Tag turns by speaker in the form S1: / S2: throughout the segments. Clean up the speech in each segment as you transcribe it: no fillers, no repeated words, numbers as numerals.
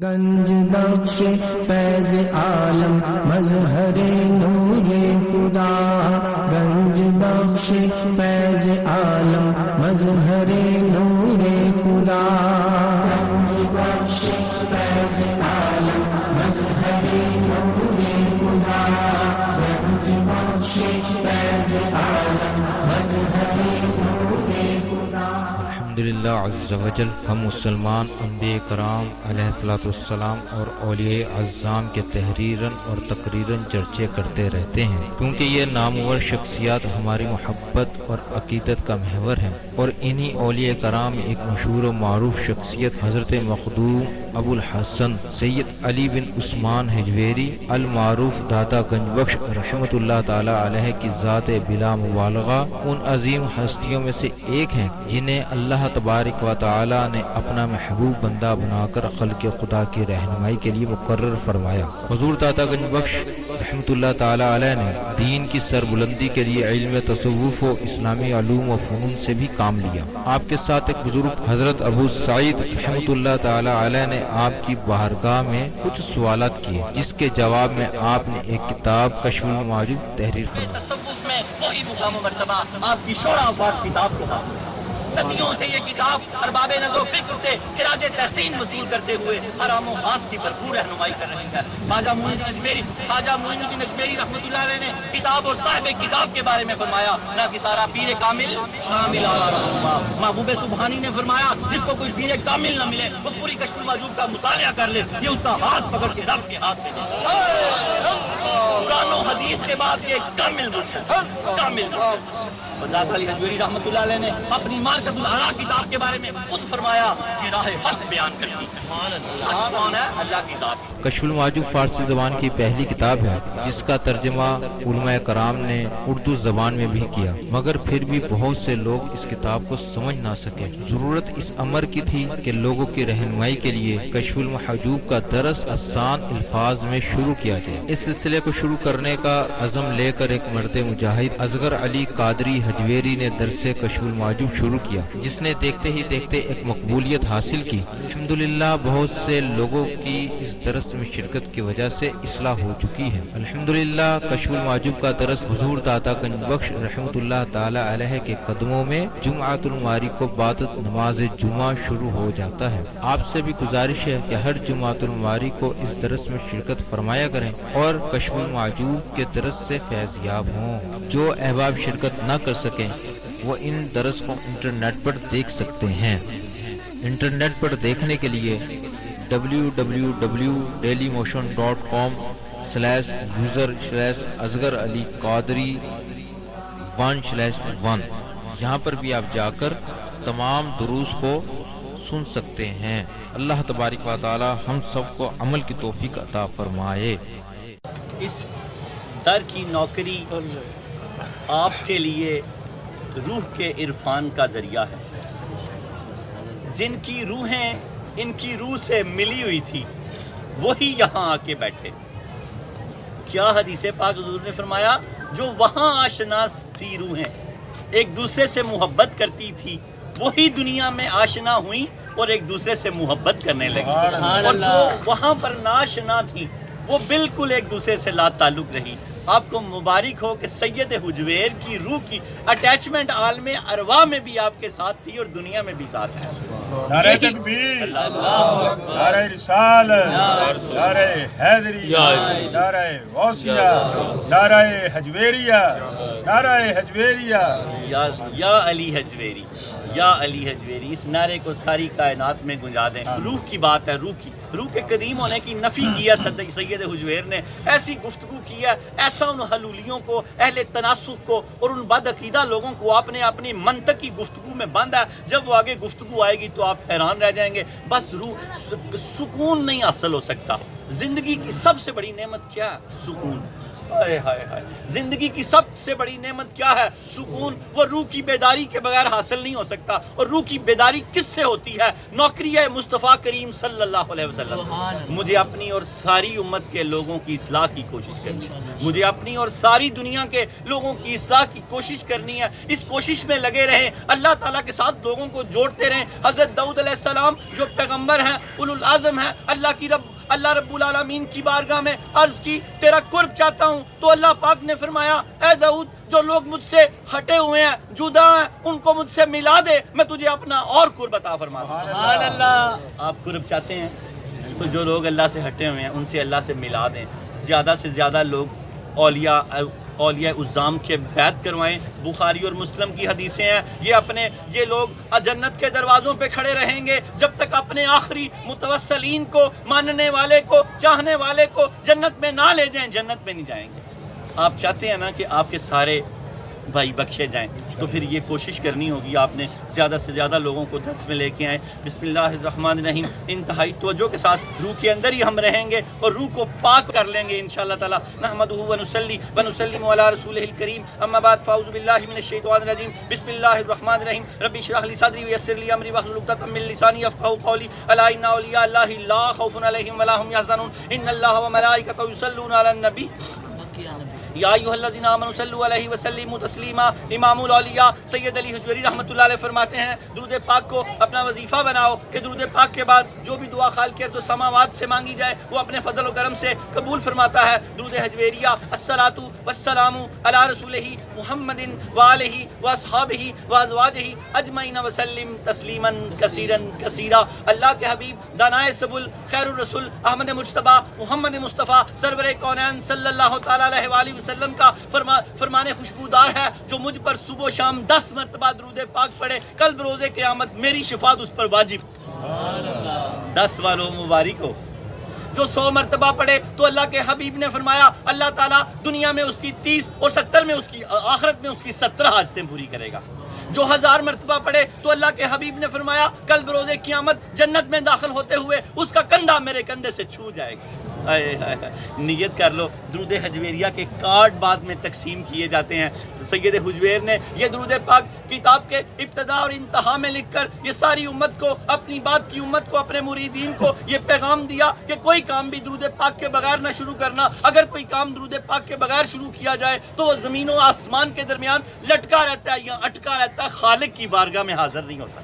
S1: گنج بخش فیض عالم مظہر نور خدا، گنج بخش فیض عالم مظہر نور خدا، گنج بخش فیض عالم مظہر نور خدا، گنج بخش فیض عالم مظہر نور خدا۔
S2: الحمدللہ عز وجل، ہم مسلمان انبیاء کرام علیہ الصلوۃ والسلام اور اولیاء اعظام کے تحریراً اور تقریراً چرچے کرتے رہتے ہیں، کیونکہ یہ نامور شخصیات ہماری محبت اور عقیدت کا محور ہیں، اور انہی اولیاء کرام ایک مشہور و معروف شخصیت حضرت مخدوم ابو الحسن سید علی بن عثمان حجویری المعروف داتا گنج بخش رحمۃ اللہ تعالی علیہ کی ذات بلا مبالغہ ان عظیم ہستیوں میں سے ایک ہیں جنہیں اللہ تبارک و تعالی نے اپنا محبوب بندہ بنا کر خلق خدا کی رہنمائی کے لیے مقرر فرمایا۔ حضور داتا گنج بخش رحمۃ اللہ تعالی علیہ نے دین کی سربلندی کے لیے علم تصوف و اسلامی علوم و فنون سے بھی کام لیا۔ آپ کے ساتھ ایک بزرگ حضرت ابو سعید رحمۃ اللہ تعالی علیہ نے آپ کی بارگاہ میں کچھ سوالات کیے، جس کے جواب میں آپ نے ایک کتاب کشف المعجوب تحریر فرمائی۔
S3: تصوف میں وہی مقام و مرتبہ آپ کی شورا افاق کتاب کے بعد صدیوں سے یہ کتاب ارباب نظر و فکر سے خراج تحسین وصول کرتے ہوئے حرام و خاص کی بھرپور رہنمائی کر رہی ہے۔ خواجہ معین الدین اجمیری رحمۃ اللہ علیہ نے کتاب اور صاحب کتاب کے بارے میں فرمایا، نہ کہ سارا پیر کامل محبوب سبحانی نے فرمایا جس کو کوئی پیر کامل نہ ملے وہ پوری کشف المعجوب کا مطالعہ کر لے، یہ اس کا ہاتھ پکڑ کے رب کے ہاتھ میں دے۔ قرآن و حدیث کے بعد یہ کامل مرشد کامل داتا علی حجویری رحمۃ اللہ علیہ نے اپنی مارکت الآراء کتاب کے بارے میں خود فرمایا کہ راہ حق بیان کرتی ہے۔ حق کون ہے؟ اللہ کی ذات۔
S2: کشف المعجوب فارسی زبان کی پہلی کتاب ہے جس کا ترجمہ علماء کرام نے اردو زبان میں بھی کیا، مگر پھر بھی بہت سے لوگ اس کتاب کو سمجھ نہ سکے۔ ضرورت اس امر کی تھی کہ لوگوں کی رہنمائی کے لیے کشف المحجوب کا درس آسان الفاظ میں شروع کیا جائے۔ اس سلسلے کو شروع کرنے کا عزم لے کر ایک مرد مجاہد اصغر علی قادری حجویری نے درس کشف المعجوب شروع کیا، جس نے دیکھتے ہی دیکھتے ایک مقبولیت حاصل کی۔ الحمدللہ بہت سے لوگوں کی اس درس میں شرکت کی وجہ سے اصلاح ہو چکی ہے۔ الحمدللہ کشف المعجوب کا درس حضور داتا گنج بخش رحمۃ اللہ تعالی علیہ کے قدموں میں جمعۃ المواری کو بعد نماز جمعہ شروع ہو جاتا ہے۔ آپ سے بھی گزارش ہے کہ ہر جمعۃ المواری کو اس درس میں شرکت فرمایا کریں اور کشف المعجوب کے درس سے فیض یاب ہوں۔ جو احباب شرکت نہ کر سکیں وہ ان درس کو انٹرنیٹ پر دیکھ سکتے ہیں۔ انٹرنیٹ پر دیکھنے کے لیے www.dailymotion.com/user/اصغر علی قادری 1/1 یہاں پر بھی آپ جا کر تمام دروس کو سن سکتے ہیں۔ اللہ تبارک و تعالی ہم سب کو عمل کی توفیق عطا فرمائے۔
S3: اس در کی نوکری آپ کے لیے روح کے عرفان کا ذریعہ ہے۔ جن کی روحیں ان کی روح سے ملی ہوئی تھی وہی یہاں آ کے بیٹھے۔ کیا حدیث پاک حضور نے فرمایا، جو وہاں آشنا تھی روحیں ایک دوسرے سے محبت کرتی تھی وہی دنیا میں آشنا ہوئی اور ایک دوسرے سے محبت کرنے لگی، اور جو وہاں پر ناشنا تھی وہ بالکل ایک دوسرے سے لا تعلق رہی۔ آپ کو مبارک ہو کہ سید حجویر کی روح کی اٹیچمنٹ عالم ارواح میں بھی آپ کے ساتھ تھی اور دنیا میں بھی ساتھ ہے۔
S4: نعرہ تکبیر، نعرہ رسالت، نعرہ حیدریہ، نعرہ غوثیہ، نعرہ حجویریہ، نعرہ حجویریہ،
S3: یا علی حجویری، یا علی حجویری، اس نعرے کو ساری کائنات میں گنجا دیں۔ روح کی بات ہے، روح کے قدیم ہونے کی نفی کیا سید حجویر نے، ایسی گفتگو کی ہے، ایسا ان حلولیوں کو، اہل تناسخ کو اور ان بد عقیدہ لوگوں کو آپ نے اپنی منطق کی گفتگو میں باندھا ہے۔ جب وہ آگے گفتگو آئے گی تو آپ حیران رہ جائیں گے۔ بس روح سکون نہیں حاصل ہو سکتا۔ زندگی کی سب سے بڑی نعمت کیا ہے؟ سکون۔ ہائے ہائے ہائے، زندگی کی سب سے بڑی نعمت کیا ہے؟ سکون۔ وہ روح کی بیداری کے بغیر حاصل نہیں ہو سکتا، اور روح کی بیداری کس سے ہوتی ہے؟ نوکری ہے مصطفیٰ کریم صلی اللہ علیہ وسلم۔ مجھے اپنی اور ساری امت کے لوگوں کی اصلاح کی کوشش کرنی ہے، مجھے اپنی اور ساری دنیا کے لوگوں کی اصلاح کی کوشش کرنی ہے۔ اس کوشش میں لگے رہیں، اللہ تعالیٰ کے ساتھ لوگوں کو جوڑتے رہیں۔ حضرت داؤد علیہ السلام جو پیغمبر ہیں، اولو العزم ہیں، اللہ رب العالمین کی بارگاہ میں عرض کی تیرا قرب چاہتا ہوں، تو اللہ پاک نے فرمایا اے داؤد جو لوگ مجھ سے ہٹے ہوئے ہیں، جدا ہیں، ان کو مجھ سے ملا دے، میں تجھے اپنا اور قرب عطا فرماؤں گا۔ آپ قرب چاہتے ہیں تو جو لوگ اللہ سے ہٹے ہوئے ہیں ان سے اللہ سے ملا دیں، زیادہ سے زیادہ لوگ اولیاء عظام کے بیعت کروائیں۔ بخاری اور مسلم کی حدیثیں ہیں، یہ لوگ جنت کے دروازوں پہ کھڑے رہیں گے جب تک اپنے آخری متوسلین کو، ماننے والے کو، چاہنے والے کو جنت میں نہ لے جائیں، جنت میں نہیں جائیں گے۔ آپ چاہتے ہیں نا کہ آپ کے سارے بھائی بخشے جائیں، تو پھر یہ کوشش کرنی ہوگی آپ نے زیادہ سے زیادہ لوگوں کو دس میں لے کے آئیں۔ بسم اللہ الرحمن الرحیم، انتہائی توجہ کے ساتھ روح کے اندر ہی ہم رہیں گے اور روح کو پاک کر لیں گے انشاءاللہ تعالی۔ نحمدہ ونصلی ونسلم علی رسولہ الکریم، اما بعد فاعوذ باللہ من الشیطان الرجیم، بسم اللہ الرحمن الرحیم، رب اشرح لی صدری ویسر لی امری واحلل عقدۃ من لسانی یفقهوا قولی، الا ان اولیاء اللہ لا خوف علیہم ولا هم یحزنون، ان اللہ وملائکتہ یصلون علی النبی یا ایھا الذین آمنوا صلوا علیہ وسلموا تسلیما۔ امام الاولیاء سید علی حجویری رحمۃ اللہ علیہ فرماتے ہیں درود پاک کو اپنا وظیفہ بناؤ کہ درود پاک کے بعد جو بھی دعا خالق ارض و سماوات سے مانگی جائے وہ اپنے فضل و کرم سے قبول فرماتا ہے۔ درود حجویریہ، الصلاۃ والسلام علی رسولہ محمد وآلہ واصحابہ وازواجہ اجمعین وسلم تسلیما کثیرا کثیرا۔ اللہ کے حبیب دانائے سبل خیر الرسول احمد مجتبیٰ محمد مصطفیٰ سرور کونین صلی اللہ تعالیٰ علیہ وآلہ وسلم کا فرمان خوشبودار ہے، جو مجھ پر صبح و شام 10 مرتبہ درود پاک پڑھے، کل بروز قیامت میری شفاعت اس پر واجب۔ 10 والوں مبارک ہو۔ جو 100 مرتبہ پڑھے تو اللہ کے حبیب نے فرمایا اللہ تعالیٰ دنیا میں اس کی 30 اور 70 میں اس کی، آخرت میں اس کی 17 حاجتیں پوری کرے گا۔ جو 1000 مرتبہ پڑھے تو اللہ کے حبیب نے فرمایا کل بروز قیامت جنت میں داخل ہوتے ہوئے اس کا کندھا میرے کندھے سے چھو جائے گا۔ نیت کر لو۔ درود حجویریہ کے کارڈ بعد میں تقسیم کیے جاتے ہیں۔ سید حجویر نے یہ درود پاک کتاب کے ابتدا اور انتہا میں لکھ کر یہ ساری امت کو، اپنی بات کی امت کو، اپنے مریدین کو یہ پیغام دیا کہ کوئی کام بھی درود پاک کے بغیر نہ شروع کرنا۔ اگر کوئی کام درود پاک کے بغیر شروع کیا جائے تو وہ زمین و آسمان کے درمیان لٹکا رہتا ہے یا اٹکا رہتا ہے، خالق کی بارگاہ میں حاضر نہیں ہوتا۔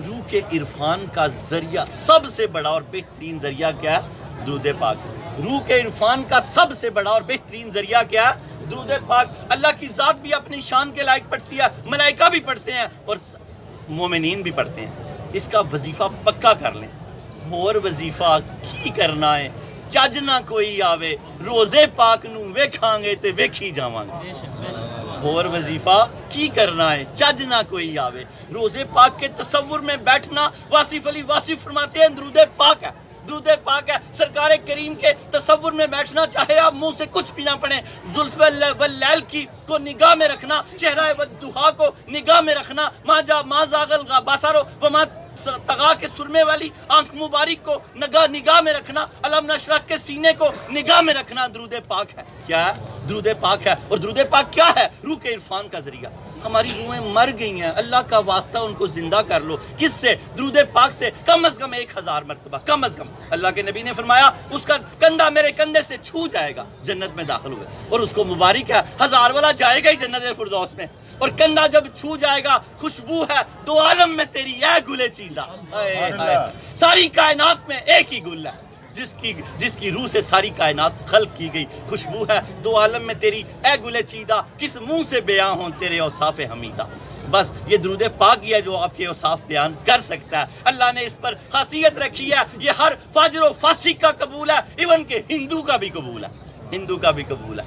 S3: روح کے عرفان کا ذریعہ، سب سے بڑا اور بہترین ذریعہ کیا ہے؟ درود پاک۔ روح کے عرفان کا سب سے بڑا اور بہترین ذریعہ کیا ہے؟ درود پاک۔ اللہ کی ذات بھی اپنی شان کے لائق پڑھتی ہے، ملائکہ بھی پڑھتے ہیں اور مومنین بھی پڑھتے ہیں۔ اس کا وظیفہ پکا کر لیں۔ اور وظیفہ کی کرنا ہے، چج نہ کوئی آوے، روزے پاک نو ویکھاں گے تے ویکھی جاواں گے۔ اور وظیفہ کی کرنا ہے، چج نہ کوئی آوے، روزے پاک کے تصور میں بیٹھنا۔ واصف علی واصف فرماتے ہیں درود پاک ہے، درود پاک ہے۔ سرکار کریم کے تصور میں بیٹھنا، چاہے آپ منہ سے کچھ بھی نہ پڑھیں، زلف واللیل کی کو نگاہ میں رکھنا، چہرہ والضحیٰ کو نگاہ میں رکھنا، ما زاغ البصر وما طغیٰ کے سرمے والی آنکھ مبارک کو نگاہ میں رکھنا، علم نشرح کے سینے کو نگاہ میں رکھنا۔ درود پاک ہے، کیا ہے؟ درود پاک ہے۔ اور درود پاک کیا ہے؟ روح کے عرفان کا ذریعہ۔ ہماری روحیں مر گئی ہیں، اللہ کا واسطہ ان کو زندہ کر لو۔ کس سے؟ درود پاک سے۔ کم از کم 1000 مرتبہ، کم از کم۔ اللہ کے نبی نے فرمایا اس کا کندھا میرے کندھے سے چھو جائے گا، جنت میں داخل ہوئے۔ اور اس کو مبارک ہے، 1000 والا جائے گا ہی جنت فردوس میں۔ اور کندھا جب چھو جائے گا، خوشبو ہے دو عالم میں تیری اے گلے چیزا۔ ساری کائنات میں ایک ہی گل ہے جس کی روح سے ساری کائنات خلق کی گئی، خوشبو ہے دو عالم میں تیری اے گلے چیدہ، کس منہ سے بیاں ہوں تیرے اوصاف حمیدہ۔ بس یہ درود پاک ہی ہے جو آپ کے اوصاف بیان کر سکتا ہے۔ اللہ نے اس پر خاصیت رکھی ہے، یہ ہر فاجر و فاسق کا قبول ہے، ایون کہ ہندو کا بھی قبول ہے، ہندو کا بھی قبول ہے۔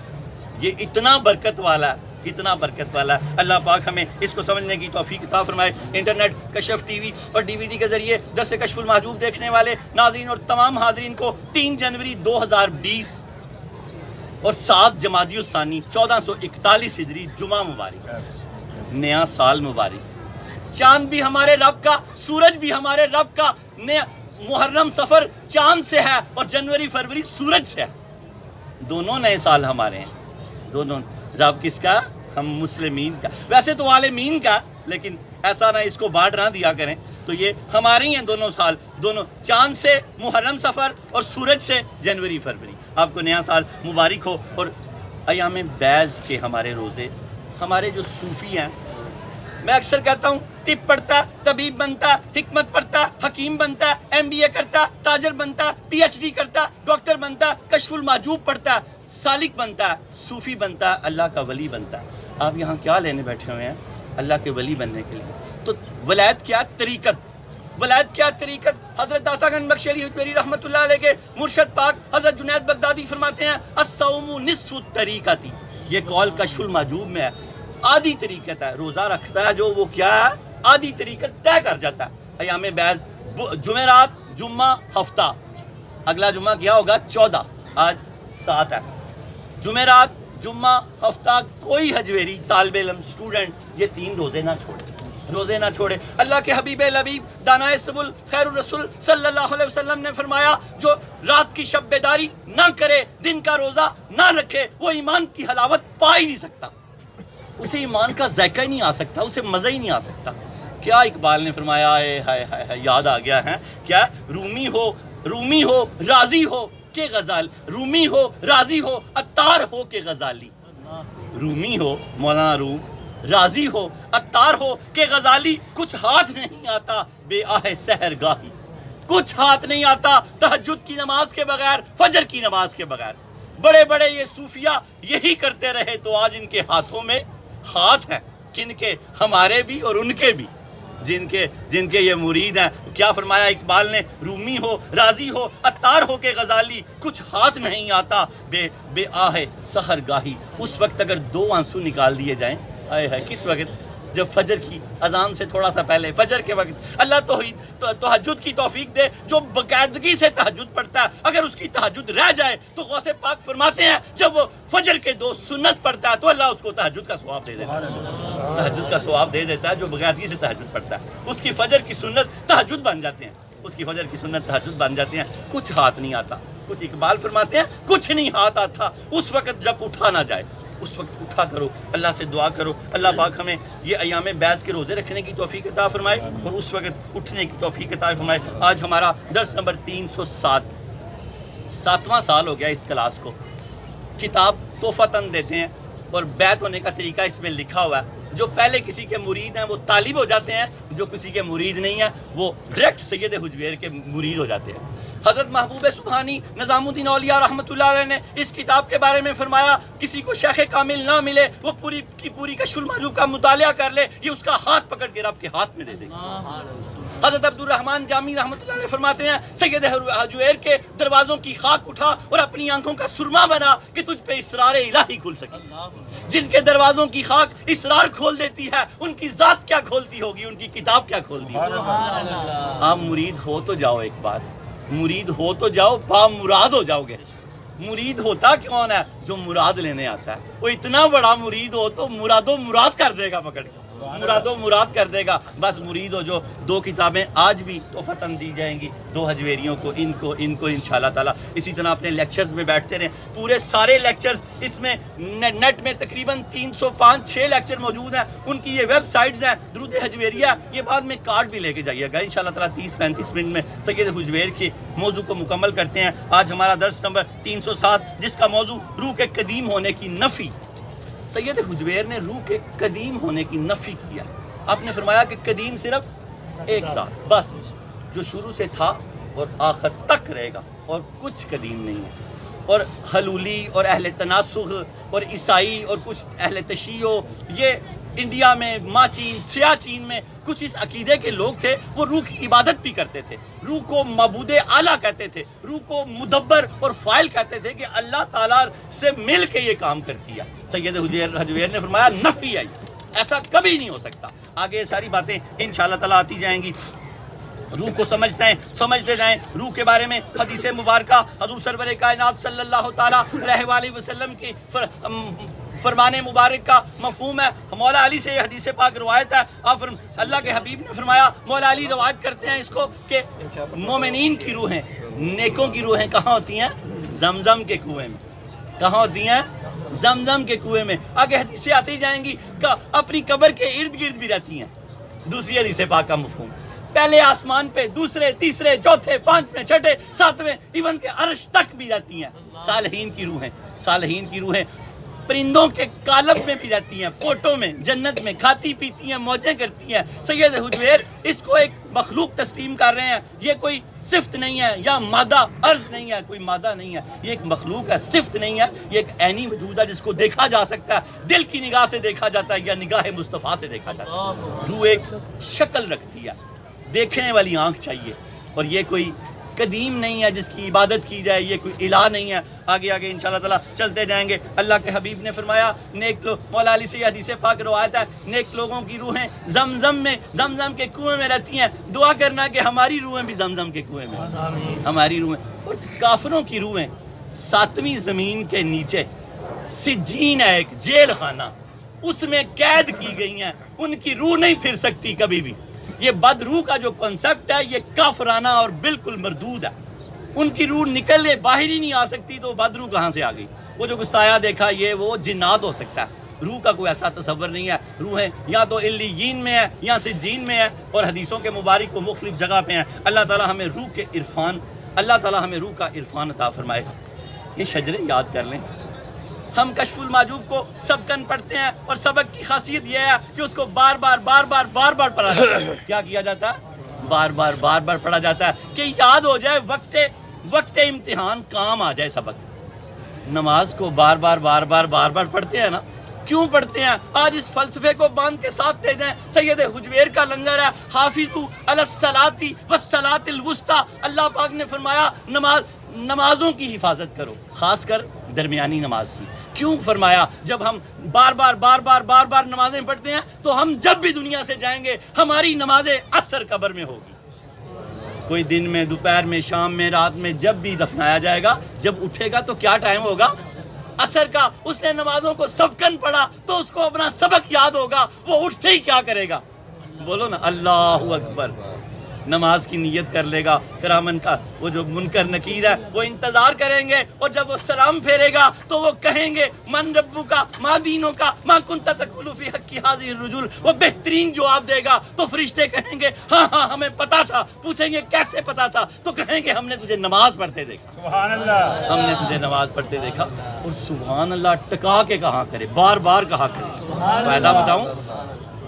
S3: یہ اتنا برکت والا ہے، اتنا برکت والا ہے۔ اللہ پاک ہمیں اس کو سمجھنے کی توفیق عطا فرمائے۔ انٹرنیٹ، کشف ٹی وی اور DVD کے ذریعے درس کشف المحجوب دیکھنے والے ناظرین اور تمام حاضرین کو 3 جنوری 2020 اور 7 جمادی الثانی 1441 ہجری جمعہ مبارک، نیا سال مبارک۔ چاند بھی ہمارے رب کا، سورج بھی ہمارے رب کا۔ محرم سفر چاند سے ہے اور جنوری فروری سورج سے ہے۔ دونوں نئے سال ہمارے ہیں، دونوں۔ رب کس کا؟ ہم مسلمین کا، ویسے تو عالمین کا، لیکن ایسا نہ اس کو بانٹ نہ دیا کریں۔ تو یہ ہمارے ہی ہیں دونوں سال، دونوں چاند سے محرم سفر اور سورج سے جنوری فروری۔ آپ کو نیا سال مبارک ہو۔ اور ایام بیض کے ہمارے روزے، ہمارے جو صوفی ہیں، میں اکثر کہتا ہوں طب پڑھتا، طبیب بنتا، حکمت پڑھتا، حکیم بنتا، MBA کرتا، تاجر بنتا، PhD کرتا، ڈاکٹر بنتا، کشف المحجوب پڑھتا، سالک بنتا، صوفی بنتا، اللہ کا ولی بنتا۔ آپ یہاں کیا لینے بیٹھے ہوئے ہیں؟ اللہ کے ولی بننے کے لیے۔ تو ولایت کیا؟ طریقت۔ ولایت کیا؟ طریقت۔ حضرت داتا گنج بخش علی حجویری رحمۃ اللہ علیہ کے مرشد پاک حضرت جنید بغدادی فرماتے ہیں الصوم نصف الطریقتی، یہ قول کشف المحجوب میں ہے۔ آدھی طریقت ہے، روزہ رکھتا ہے جو وہ کیا ہے؟ آدھی طریقت طے کر جاتا ہے۔ ایام بیض جمعرات، جمعہ، ہفتہ، اگلا جمعہ کیا ہوگا؟ 14، آج 7 ہے۔ جمعرات، جمعہ، ہفتہ، کوئی حجویری طالب علم اسٹوڈنٹ یہ 3 روزے نہ چھوڑے، روزے نہ چھوڑے۔ اللہ کے حبیب لبیب دانائے سبل خیر الرسول صلی اللہ علیہ وسلم نے فرمایا جو رات کی شب بیداری نہ کرے، دن کا روزہ نہ رکھے، وہ ایمان کی حلاوت پا ہی نہیں سکتا، اسے ایمان کا ذائقہ ہی نہیں آ سکتا، اسے مزہ ہی نہیں آ سکتا۔ کیا اقبال نے فرمایا، ہائے یاد آ گیا ہے کیا؟ رومی ہو راضی ہو کہ غزال، رومی ہو راضی ہو عطار ہو کہ غزالی، رومی ہو مولانا روم، راضی ہو عطار ہو کہ غزالی، کچھ ہاتھ نہیں آتا بے آہ سحر گاہی، کچھ ہاتھ نہیں آتا تہجد کی نماز کے بغیر، فجر کی نماز کے بغیر۔ بڑے بڑے یہ صوفیہ یہی کرتے رہے تو آج ان کے ہاتھوں میں ہاتھ ہیں، کن کے؟ ہمارے بھی اور ان کے بھی، جن کے یہ مرید ہیں۔ کیا فرمایا اقبال نے؟ رومی ہو راضی ہو عطار ہو کے غزالی، کچھ ہاتھ نہیں آتا بے آہ سحر گاہی۔ اس وقت اگر 2 آنسو نکال دیے جائیں، کس وقت؟ جب فجر کی اذان سے تھوڑا سا پہلے، فجر کے وقت۔ اللہ تہجد کی توفیق دے، جو باقاعدگی سے تہجد پڑھتا ہے، اگر اس کی تہجد رہ جائے تو غوث پاک فرماتے ہیں جب وہ فجر کے 2 سنت پڑھتا ہے تو اللہ اس کو تہجد کا ثواب دے دیتا ہے، تہجد کا ثواب دے دیتا ہے۔ جو باقاعدگی سے تہجد پڑھتا ہے اس کی فجر کی سنت تہجد بن جاتے ہیں، اس کی فجر کی سنت تہجد بن جاتے ہیں۔ کچھ ہاتھ نہیں آتا، کچھ اقبال فرماتے ہیں کچھ نہیں ہاتھ آتا اس وقت جب اٹھا نہ جائے، اس وقت اٹھا کرو، اللہ سے دعا کرو، اللہ پاک ہمیں یہ ایام بیض کے روزے رکھنے کی توفیق عطا فرمائے اور اس وقت اٹھنے کی توفیق عطا فرمائے۔ آج ہمارا درس نمبر 307، 7واں سال ہو گیا اس کلاس کو۔ کتاب تحفتاً دیتے ہیں اور بیعت ہونے کا طریقہ اس میں لکھا ہوا ہے۔ جو پہلے کسی کے مرید ہیں وہ طالب ہو جاتے ہیں، جو کسی کے مرید نہیں ہیں وہ ڈائریکٹ سید حجویر کے مرید ہو جاتے ہیں۔ حضرت محبوب سبحانی نظام الدین اولیاء رحمۃ اللہ علیہ نے اس کتاب کے بارے میں فرمایا کسی کو شیخ کامل نہ ملے وہ پوری کی پوری کشف المحجوب کا مطالعہ کر لے، یہ اس کا ہاتھ پکڑ کے رب کے ہاتھ میں دے دے گا۔ حضرت عبد الرحمن جامی رحمۃ اللہ علیہ فرماتے ہیں سید حجویر کے دروازوں کی خاک اٹھا اور اپنی آنکھوں کا سرما بنا کہ تجھ پہ اسرار الہی کھل سکے۔ جن کے دروازوں کی خاک اسرار کھول دیتی ہے ان کی ذات کیا کھولتی ہوگی، ان کی کتاب کیا کھولتی ہوگی۔ آپ مرید ہو تو جاؤ، ایک بار مرید ہو تو جاؤ، با مراد ہو جاؤ گے۔ مرید ہوتا کون ہے؟ جو مراد لینے آتا ہے۔ وہ اتنا بڑا مرید ہو تو مراد و مراد کر دے گا، پکڑ کے مراد و مراد کر دے گا۔ بس مرید ہو جو 2 کتابیں آج بھی تحفتاً دی جائیں گی 2 حجویریوں کو، ان کو انشاءاللہ تعالی اسی طرح اپنے لیکچرز میں بیٹھتے رہیں۔ پورے سارے لیکچرز اس میں نیٹ میں تقریباً 305-6 لیکچر موجود ہیں، ان کی یہ ویب سائٹس ہیں درود حجویریہ، یہ بعد میں کارڈ بھی لے کے جائیے گا انشاءاللہ تعالی۔ 30-35 منٹ میں سید حجویر کے موضوع کو مکمل کرتے ہیں۔ آج ہمارا درس نمبر 307 جس کا موضوع روح کے قدیم ہونے کی نفی۔ سید حجویر نے روح کے قدیم ہونے کی نفی کیا۔ آپ نے فرمایا کہ قدیم صرف ایک ذات بس، جو شروع سے تھا اور آخر تک رہے گا، اور کچھ قدیم نہیں ہے۔ اور حلولی اور اہل تناسخ اور عیسائی اور کچھ اہل تشیع، یہ انڈیا میں ماچین سیاہ چین میں کچھ اس عقیدے کے لوگ تھے، وہ روح کی عبادت بھی کرتے تھے، روح کو معبود اعلیٰ کہتے تھے، روح کو مدبر اور فاعل کہتے تھے کہ اللہ تعالیٰ سے مل کے یہ کام کرتی ہے۔ سید حجویر نے فرمایا نفی آئی، ایسا کبھی نہیں ہو سکتا۔ آگے یہ ساری باتیں انشاءاللہ تعالیٰ آتی جائیں گی۔ روح کو سمجھتے جائیں۔ روح کے بارے میں حدیث مبارکہ حضور سرور کائنات صلی اللہ تعالیٰ علیہ وآلہ وسلم کی فرمان مبارک کا مفہوم ہے۔ مولا علی سے یہ حدیث پاک روایت ہے، اللہ کے حبیب نے فرمایا، مولا علی روایت کرتے ہیں اس کو کہ مومنین کی روحیں، نیکوں کی روحیں کہاں ہوتی ہیں؟ زمزم کے کنویں میں۔ کہاں ہوتی ہیں؟ زمزم کے کنویں میں. آگے حدیثیں آتی جائیں گی کہ اپنی قبر کے ارد گرد بھی رہتی ہیں. دوسری حدیث پاک کا مفہوم پہلے آسمان پہ، دوسرے، تیسرے، چوتھے، پانچویں، چھٹے، ساتویں، ایون کے عرش تک بھی رہتی ہیں. صالحین کی روحیں، صالحین کی روحیں پرندوں کے کالب میں بھی رہتی ہیں، پوٹوں میں، جنت میں کھاتی پیتی ہیں، موجیں کرتی ہیں. سید حجویر اس کو ایک مخلوق تسلیم کر رہے ہیں. یہ کوئی صفت نہیں ہے یا مادہ، عرض نہیں ہے، کوئی مادہ نہیں ہے، یہ ایک مخلوق ہے، صفت نہیں ہے، یہ ایک عینی وجود ہے جس کو دیکھا جا سکتا ہے، دل کی نگاہ سے دیکھا جاتا ہے یا نگاہ مصطفیٰ سے دیکھا جاتا ہے. روح ایک شکل رکھتی ہے، دیکھنے والی آنکھ چاہیے، اور یہ کوئی قدیم نہیں ہے جس کی عبادت کی جائے، یہ کوئی الہ نہیں ہے. آگے آگے انشاءاللہ تعالیٰ چلتے جائیں گے. اللہ کے حبیب نے فرمایا، نیک لوگ، مولا علی سے یہ حدیث پاک روایت ہے، نیک لوگوں کی روحیں زمزم میں، زمزم کے کنویں میں رہتی ہیں. دعا کرنا کہ ہماری روحیں بھی زمزم کے کنویں میں، ہماری روحیں. اور کافروں کی روحیں 7ویں زمین کے نیچے سجین ہے، ایک جیل خانہ، اس میں قید کی گئی ہیں. ان کی روح نہیں پھر سکتی کبھی بھی. یہ بد روح کا جو کنسپٹ ہے یہ کافرانہ اور بالکل مردود ہے. ان کی روح نکلے باہر ہی نہیں آ سکتی، تو بد روح کہاں سے آ گئی؟ وہ جو سایہ دیکھا یہ وہ جنات ہو سکتا ہے. روح کا کوئی ایسا تصور نہیں ہے. روحیں یا تو علیین میں ہے یا سجین میں ہے، اور حدیثوں کے مبارک و مختلف جگہ پہ ہیں. اللہ تعالیٰ ہمیں روح کے عرفان، اللہ تعالیٰ ہمیں روح کا عرفان عطا فرمائے. یہ شجرے یاد کر لیں. ہم کشف المحجوب کو سبقاً پڑھتے ہیں، اور سبق کی خاصیت یہ ہے کہ اس کو بار بار پڑھا جاتا ہے. کیا کیا جاتا ہے؟ بار بار پڑھا جاتا ہے کہ یاد ہو جائے، وقت امتحان کام آ جائے سبق. نماز کو بار بار پڑھتے ہیں نا. کیوں پڑھتے ہیں؟ آج اس فلسفے کو باندھ کے ساتھ لے جائیں. سید حجویر کا لنگر ہے، حافظو علی الصلاۃ والصلاۃ الوسطیٰ. اللہ پاک نے فرمایا نمازوں کی حفاظت کرو، خاص کر درمیانی نماز کی. کیوں فرمایا؟ جب ہم بار بار نمازیں پڑھتے ہیں تو ہم جب بھی دنیا سے جائیں گے ہماری نماز عصر قبر میں ہوگی. کوئی دن میں، دوپہر میں، شام میں، رات میں، جب بھی دفنایا جائے گا، جب اٹھے گا تو کیا ٹائم ہوگا؟ عصر کا. اس نے نمازوں کو سبقاً پڑھا تو اس کو اپنا سبق یاد ہوگا. وہ اٹھتے ہی کیا کرے گا؟ بولو نا، اللہ اکبر. نماز کی نیت کر لے گا. کرامن کا وہ جو منکر نکیر ہے وہ انتظار کریں گے، اور جب وہ سلام پھیرے گا تو وہ کہیں گے من ربو کا، ما دینوں کا، ما کنت تقول فی حق ہذہ الرجل. وہ بہترین جواب دے گا تو فرشتے کہیں گے ہاں ہمیں پتا تھا. پوچھیں گے کیسے پتا تھا؟ تو کہیں گے ہم نے تجھے نماز پڑھتے دیکھا.
S4: سبحان اللہ.
S3: ہم نے تجھے نماز پڑھتے دیکھا. اور سبحان اللہ ٹکا کے کہا کرے، بار کہا کرے.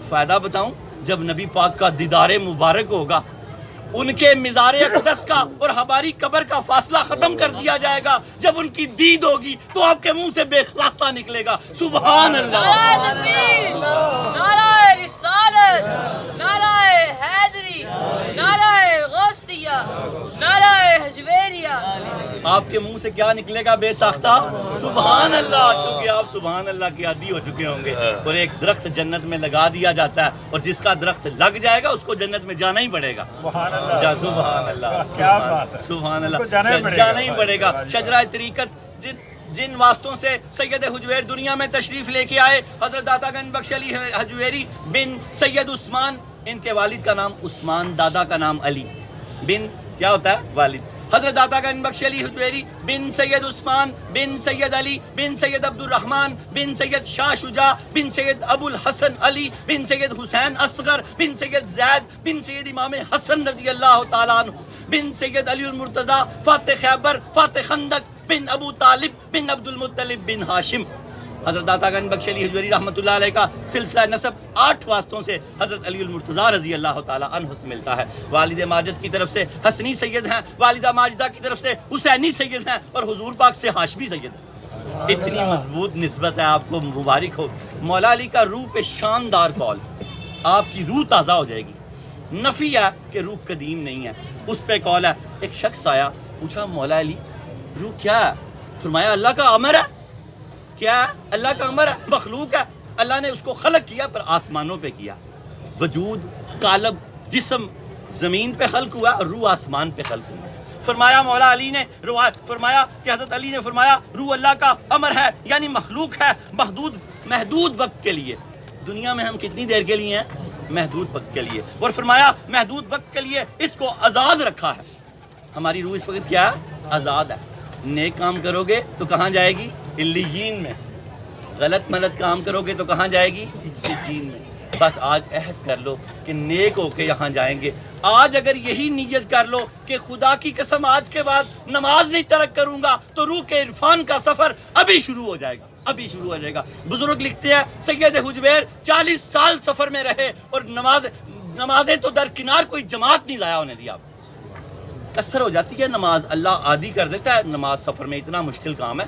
S3: فائدہ بتاؤں، جب نبی پاک کا دیدار مبارک ہوگا، ان کے مزار اقدس کا اور ہماری قبر کا فاصلہ ختم کر دیا جائے گا. جب ان کی دید ہوگی تو آپ کے منہ سے بے اخلاقہ نکلے گا. سبحان اللہ.
S5: نعرہ تکبیر، نعرہ رسالت، نعرہ حیدری، نعرہ غوثیہ، نعرہ حجویریہ.
S3: آپ کے منہ سے کیا نکلے گا؟ بے ساختہ سبحان اللہ. کیونکہ آپ سبحان اللہ کی عادی ہو چکے ہوں گے. اور ایک درخت جنت میں لگا دیا جاتا ہے، اور جس کا درخت لگ جائے گا اس کو جنت میں جانا ہی پڑے گا.
S4: سبحان اللہ.
S3: سبحان اللہ.
S4: کیا بات ہے.
S3: سبحان اللہ.
S4: جانا
S3: ہی پڑے گا. شجرہ طریقت جن واسطوں سے سید حجویر دنیا میں تشریف لے کے آئے، حضرت داتا گنج بخش علی حجویری بن سید عثمان. ان کے والد کا نام عثمان، دادا کا نام علی. بن کیا ہوتا ہے؟ والد. حضرت داتا گنج بخش علی حجویری بن سید عثمان بن سید علی بن سید عبد الرحمن بن سید شاہ شجاع بن سید ابو الحسن علی بن سید حسین اصغر بن سید زید بن سید امام حسن رضی اللہ تعالیٰ عنہ بن سید علی المرتضی فاتح خیبر فاتح خندق بن ابو طالب بن عبد المطلب بن ہاشم. حضرت داتا گنج بخش علی حجویری رحمۃ اللہ علیہ کا سلسلہ نسب 8 واسطوں سے حضرت علی المرتضی رضی اللہ تعالیٰ عنہ سے ملتا ہے. والد ماجد کی طرف سے حسنی سید ہیں، والدہ ماجدہ کی طرف سے حسینی سید ہیں، اور حضور پاک سے ہاشمی سید ہیں. اتنی مضبوط نسبت ہے. آپ کو مبارک ہو. مولا علی کا روح پہ شاندار قول. آپ کی روح تازہ ہو جائے گی. نفی ہے کہ روح قدیم نہیں ہے، اس پہ قول ہے. ایک شخص آیا، پوچھا مولا علی روح کیا ہے؟ فرمایا اللہ کا امر ہے. کیا ہے؟ اللہ کا امر ہے، مخلوق ہے. اللہ نے اس کو خلق کیا پر آسمانوں پہ کیا. وجود، قالب، جسم زمین پہ خلق ہوا اور روح آسمان پہ خلق ہوا. فرمایا مولا علی نے فرمایا کہ حضرت علی نے فرمایا روح اللہ کا امر ہے، یعنی مخلوق ہے محدود وقت کے لیے. دنیا میں ہم کتنی دیر کے لیے ہیں؟ محدود وقت کے لیے. اور فرمایا محدود وقت کے لیے اس کو آزاد رکھا ہے. ہماری روح اس وقت کیا ہے؟ آزاد ہے. نیک کام کرو گے تو کہاں جائے گی؟ علیین میں. غلط ملت کام کرو گے تو کہاں جائے گی؟ سجین میں. بس آج عہد کر لو کہ نیک ہو کے یہاں جائیں گے. آج اگر یہی نیت کر لو کہ خدا کی قسم آج کے بعد نماز نہیں ترک کروں گا تو روح کے عرفان کا سفر ابھی شروع ہو جائے گا، ابھی شروع ہو جائے گا. بزرگ لکھتے ہیں سید حجویر 40 سال سفر میں رہے اور نمازیں تو درکنار، کوئی جماعت نہیں ضائع ہونے دیا. کثر ہو جاتی ہے نماز، اللہ عادی کر دیتا ہے. نماز سفر میں اتنا مشکل کام ہے،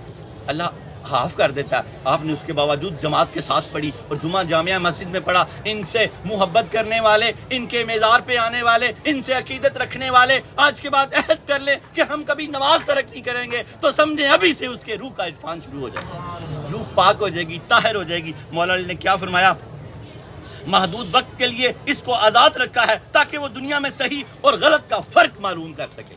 S3: اللہ حاف کر دیتا ہے. آپ نے اس کے باوجود جماعت کے ساتھ پڑھی اور جمعہ جامعہ مسجد میں پڑھا. ان سے محبت کرنے والے، ان کے میزار پہ آنے والے، ان سے عقیدت رکھنے والے آج کے بعد عہد کر لیں کہ ہم کبھی نماز ترک نہیں کریں گے تو سمجھیں ابھی سے اس کے روح کا عرفان شروع ہو جائے گا، روح پاک ہو جائے گی، طاہر ہو جائے گی. مولا علی نے کیا فرمایا؟ محدود وقت کے لیے اس کو آزاد رکھا ہے تاکہ وہ دنیا میں صحیح اور غلط کا فرق معلوم کر سکے.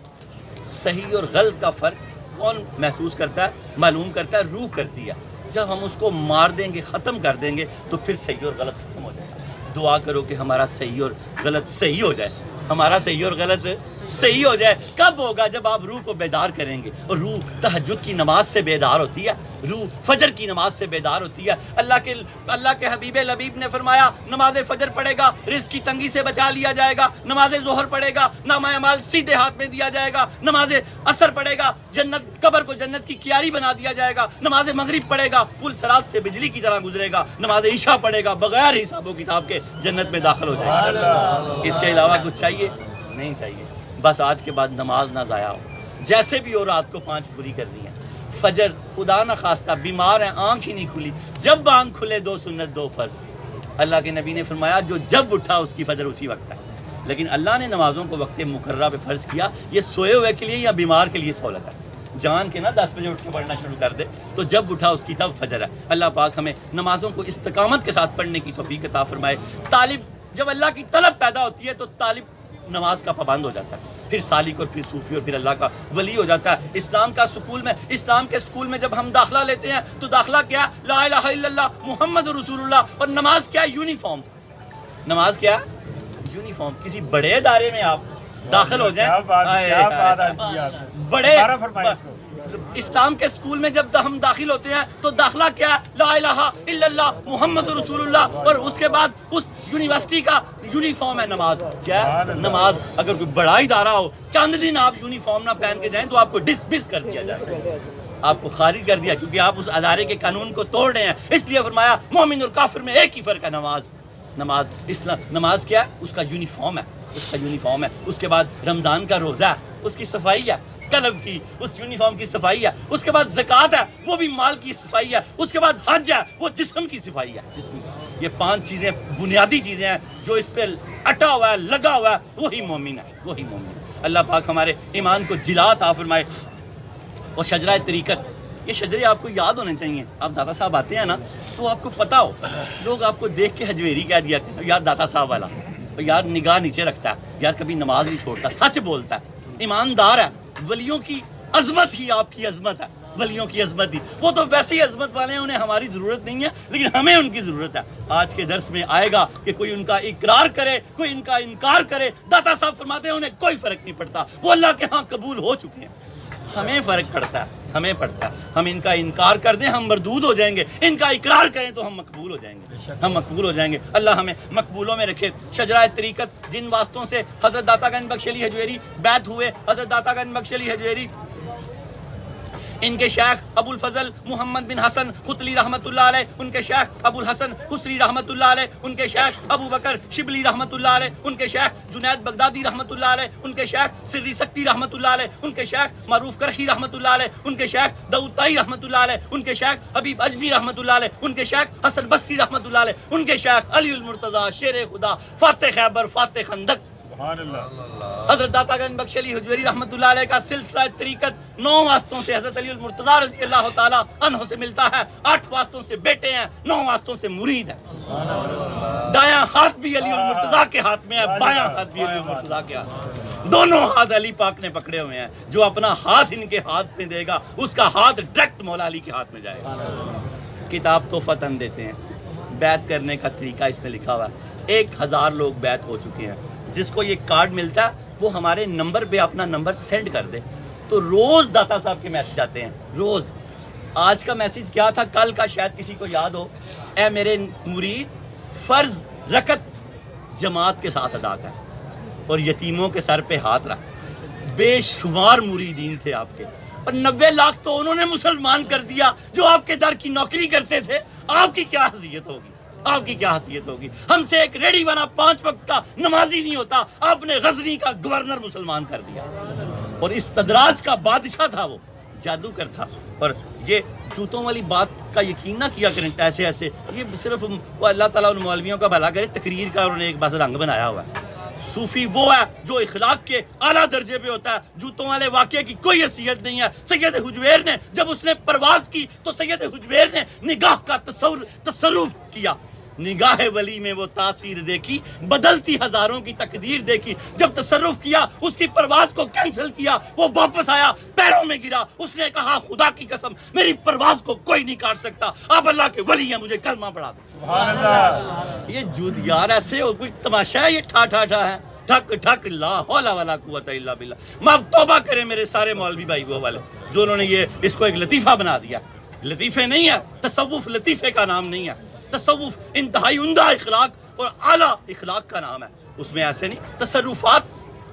S3: صحیح اور غلط کا فرق کون محسوس کرتا ہے؟ معلوم کرتا ہے، روح کرتی ہے. جب ہم اس کو مار دیں گے، ختم کر دیں گے تو پھر صحیح اور غلط ختم ہو جائے گا. دعا کرو کہ ہمارا صحیح اور غلط صحیح ہو جائے، ہمارا صحیح اور غلط صحیح ہو جائے. کب ہوگا؟ جب آپ روح کو بیدار کریں گے. اور روح تہجد کی نماز سے بیدار ہوتی ہے، روح فجر کی نماز سے بیدار ہوتی ہے. اللہ کے حبیب لبیب نے فرمایا نماز فجر پڑھے گا رزق کی تنگی سے بچا لیا جائے گا، نماز ظہر پڑھے گا نامہ اعمال سیدھے ہاتھ میں دیا جائے گا، نماز عصر پڑھے گا قبر کو جنت کی کیاری بنا دیا جائے گا، نماز مغرب پڑھے گا پل صراط سے بجلی کی طرح گزرے گا، نماز عشاء پڑھے گا بغیر حساب و کتاب کے جنت میں داخل ہو جائے گا. اس کے علاوہ کچھ چاہیے؟ نہیں چاہیے. بس آج کے بعد نماز نہ ضائع ہو. جیسے بھی ہو رات کو 5 پوری کرنی ہے. فجر خدا نہ خواستہ بیمار ہیں، آنکھ ہی نہیں کھلی، جب آنکھ کھلے 2 سنت 2 فرض. اللہ کے نبی نے فرمایا جو جب اٹھا اس کی فجر اسی وقت ہے. لیکن اللہ نے نمازوں کو وقت مقررہ پہ فرض کیا. یہ سوئے ہوئے کے لیے یا بیمار کے لیے سہولت ہے. جان کے نا 10 بجے اٹھ کے پڑھنا شروع کر دے تو جب اٹھا اس کی تب فجر ہے. اللہ پاک ہمیں نمازوں کو استقامت کے ساتھ پڑھنے کی توفیق عطا فرمائے. طالب جب اللہ کی طلب پیدا ہوتی ہے تو طالب نماز کا پابند ہو جاتا ہے، پھر سالک اور پھر صوفی اور پھر اللہ کا ولی ہو جاتا ہے. اسلام کے سکول میں جب ہم داخلہ لیتے ہیں تو داخلہ کیا؟ لا الہ الا اللہ محمد رسول اللہ. اور نماز کیا؟ یونیفارم. نماز کیا؟ یونیفارم. کسی بڑے ادارے میں آپ داخل ہو جائیں، بڑے اسلام کے سکول میں جب ہم داخل ہوتے ہیں تو داخلہ کیا؟ لا الہ الا اللہ محمد رسول اللہ. اور اس کے بعد اس یونیورسٹی کا یونیفارم ہے نماز. کیا ہے؟ نماز. اگر کوئی بڑا ادارہ ہو چند دن آپ یونیفارم نہ پہن کے جائیں تو آپ کو ڈسمس کر دیا جا سکتا ہے، آپ کو خارج کر دیا، کیونکہ آپ اس ادارے کے قانون کو توڑ رہے ہیں. اس لیے فرمایا مومن اور کافر میں ایک ہی فرق ہے، نماز. نماز کیا ہے؟ اس کا یونیفارم ہے، اس کا یونیفارم ہے. اس کے بعد رمضان کا روزہ ہے، اس کی صفائی ہے، قلب کی اس یونیفارم کی صفائی ہے. اس کے بعد زکوٰۃ ہے، وہ بھی مال کی صفائی ہے. اس کے بعد حج ہے، وہ جسم کی صفائی ہے. یہ 5 چیزیں بنیادی چیزیں ہیں. جو اس پہ اٹا ہوا ہے، لگا ہوا ہے، وہی مومن ہے، وہی مومن ہے. اللہ پاک ہمارے ایمان کو جلا عطا فرمائے. اور شجرہ طریقت، یہ شجرے آپ کو یاد ہونے چاہیے. آپ داتا صاحب آتے ہیں نا تو آپ کو پتا ہو، لوگ آپ کو دیکھ کے حجویری کہہ دیا کہ یار داتا صاحب والا، یار نگاہ نیچے رکھتا ہے، یار کبھی نماز نہیں چھوڑتا، سچ بولتا ہے، ایماندار ہے. ولیوں کی عظمت ہی آپ کی عظمت ہے، ولیوں کی عظمت ہی. وہ تو ویسے ہی عظمت والے ہیں، انہیں ہماری ضرورت نہیں ہے، لیکن ہمیں ان کی ضرورت ہے. آج کے درس میں آئے گا کہ کوئی ان کا اقرار کرے، کوئی ان کا انکار کرے. داتا صاحب فرماتے ہیں انہیں کوئی فرق نہیں پڑتا، وہ اللہ کے ہاں قبول ہو چکے ہیں. ہمیں فرق پڑتا ہے، ہمیں پڑتا ہے. ہم ان کا انکار کر دیں ہم مردود ہو جائیں گے، ان کا اقرار کریں تو ہم مقبول ہو جائیں گے، ہم مقبول ہو جائیں گے. اللہ ہمیں مقبولوں میں رکھے. شجرہ طریقت، جن واسطوں سے حضرت داتا گنج بخش علی حجویری بیعت ہوئے. حضرت داتا گنج بخش علی حجویری، ان کے شیخ ابو الفضل محمد بن حسن خطلی رحمۃ اللہ علیہ، ان کے شیخ ابو الحسن خسری رحمۃ اللہ علیہ، ان کے شیخ ابو بکر شبلی رحمۃ اللہ علیہ، ان کے شیخ جنید بغدادی رحمۃ اللہ علیہ، ان کے شیخ سری سکتی رحمۃ اللہ علیہ، ان کے شیخ معروف کرخی رحمۃ اللہ علیہ، ان کے شیخ داؤد طائی رحمۃ اللہ علیہ، ان کے شیخ حبیب اجمی رحمۃ اللہ علیہ، ان کے شیخ حسن بصری رحمۃ اللہ علیہ، ان کے شیخ علی المرتضیٰ شیر خدا فاتح خیبر فاتح خندق. حضرت داتا گنج بخش علی حجویری رحمۃ اللہ علیہ کا سلسلہ طریقت 9 واسطوں سے حضرت علی المرتضیٰ رضی اللہ تعالی عنہ سے ملتا ہے. 8 واسطوں سے بیٹے ہیں، 9 واسطوں سے مرید ہیں. دایاں ہاتھ بھی علی المرتضیٰ کے ہاتھ میں ہے، بایاں ہاتھ بھی علی المرتضیٰ کے ہاتھ. دونوں ہاتھ علی پاک نے پکڑے ہوئے ہیں. جو اپنا ہاتھ ان کے ہاتھ میں دے گا اس کا ہاتھ ڈائریکٹ مولا علی کے ہاتھ میں جائے گا. کتاب تحفتاً دیتے ہیں. بیعت کرنے کا طریقہ اس میں لکھا ہوا ہے. 1000 لوگ بیعت ہو چکے ہیں. جس کو یہ کارڈ ملتا ہے وہ ہمارے نمبر پہ اپنا نمبر سینڈ کر دے تو روز داتا صاحب کے میسج آتے ہیں، روز۔ آج کا میسج کیا تھا؟ کل کا شاید کسی کو یاد ہو، اے میرے مرید فرض رکعت جماعت کے ساتھ ادا کر اور یتیموں کے سر پہ ہاتھ رکھ۔ بے شمار مریدین تھے آپ کے، اور 90 لاکھ تو انہوں نے مسلمان کر دیا جو آپ کے در کی نوکری کرتے تھے۔ آپ کی کیا حیثیت ہوگی؟ آپ کی کیا حیثیت ہوگی؟ ہم سے ایک ریڑھی والا 5 وقت کا نمازی نہیں ہوتا، آپ نے غزنی کا گورنر مسلمان کر دیا، اور استدراج کا بادشاہ تھا وہ، جادوگر تھا۔ اور یہ چوتوں والی بات کا یقین نہ کیا کریں، ایسے ایسے یہ صرف وہ اللہ تعالیٰ ان مولویوں کا بھلا کرے، تقریر کا انہوں نے ایک بس رنگ بنایا ہوا ہے۔ صوفی وہ ہے جو اخلاق کے اعلیٰ درجے پہ ہوتا ہے، جوتوں والے واقعے کی کوئی حیثیت نہیں ہے۔ سید حجویر نے جب اس نے پرواز کی تو سید حجویر نے نگاہ کا تصرف کیا، نگاہ ولی میں وہ تاثیر دیکھی، بدلتی ہزاروں کی تقدیر دیکھی۔ جب تصرف کیا، اس کی پرواز کو کینسل کیا، وہ واپس آیا، پیروں میں گرا، اس نے کہا خدا کی قسم میری پرواز کو کوئی نہیں کاٹ سکتا، آپ اللہ کے ولی ہیں، مجھے کلمہ پڑھا دو۔
S4: سبحان اللہ۔
S3: یہ جود یار ایسے کوئی تماشا ہے؟ یہ ٹھا ٹھا ٹھا ہے، ٹھک ٹھک، لا حول ولا قوت الا باللہ۔ میں اب توبہ کریں میرے سارے مولوی بھائی وہ والے جو انہوں نے یہ اس کو ایک لطیفہ بنا دیا۔ لطیفے نہیں ہے، تصوف لطیفے کا نام نہیں ہے، تصوف انتہائی عمدہ اخلاق اور اعلیٰ اخلاق کا نام ہے۔ اس میں ایسے نہیں تصرفات،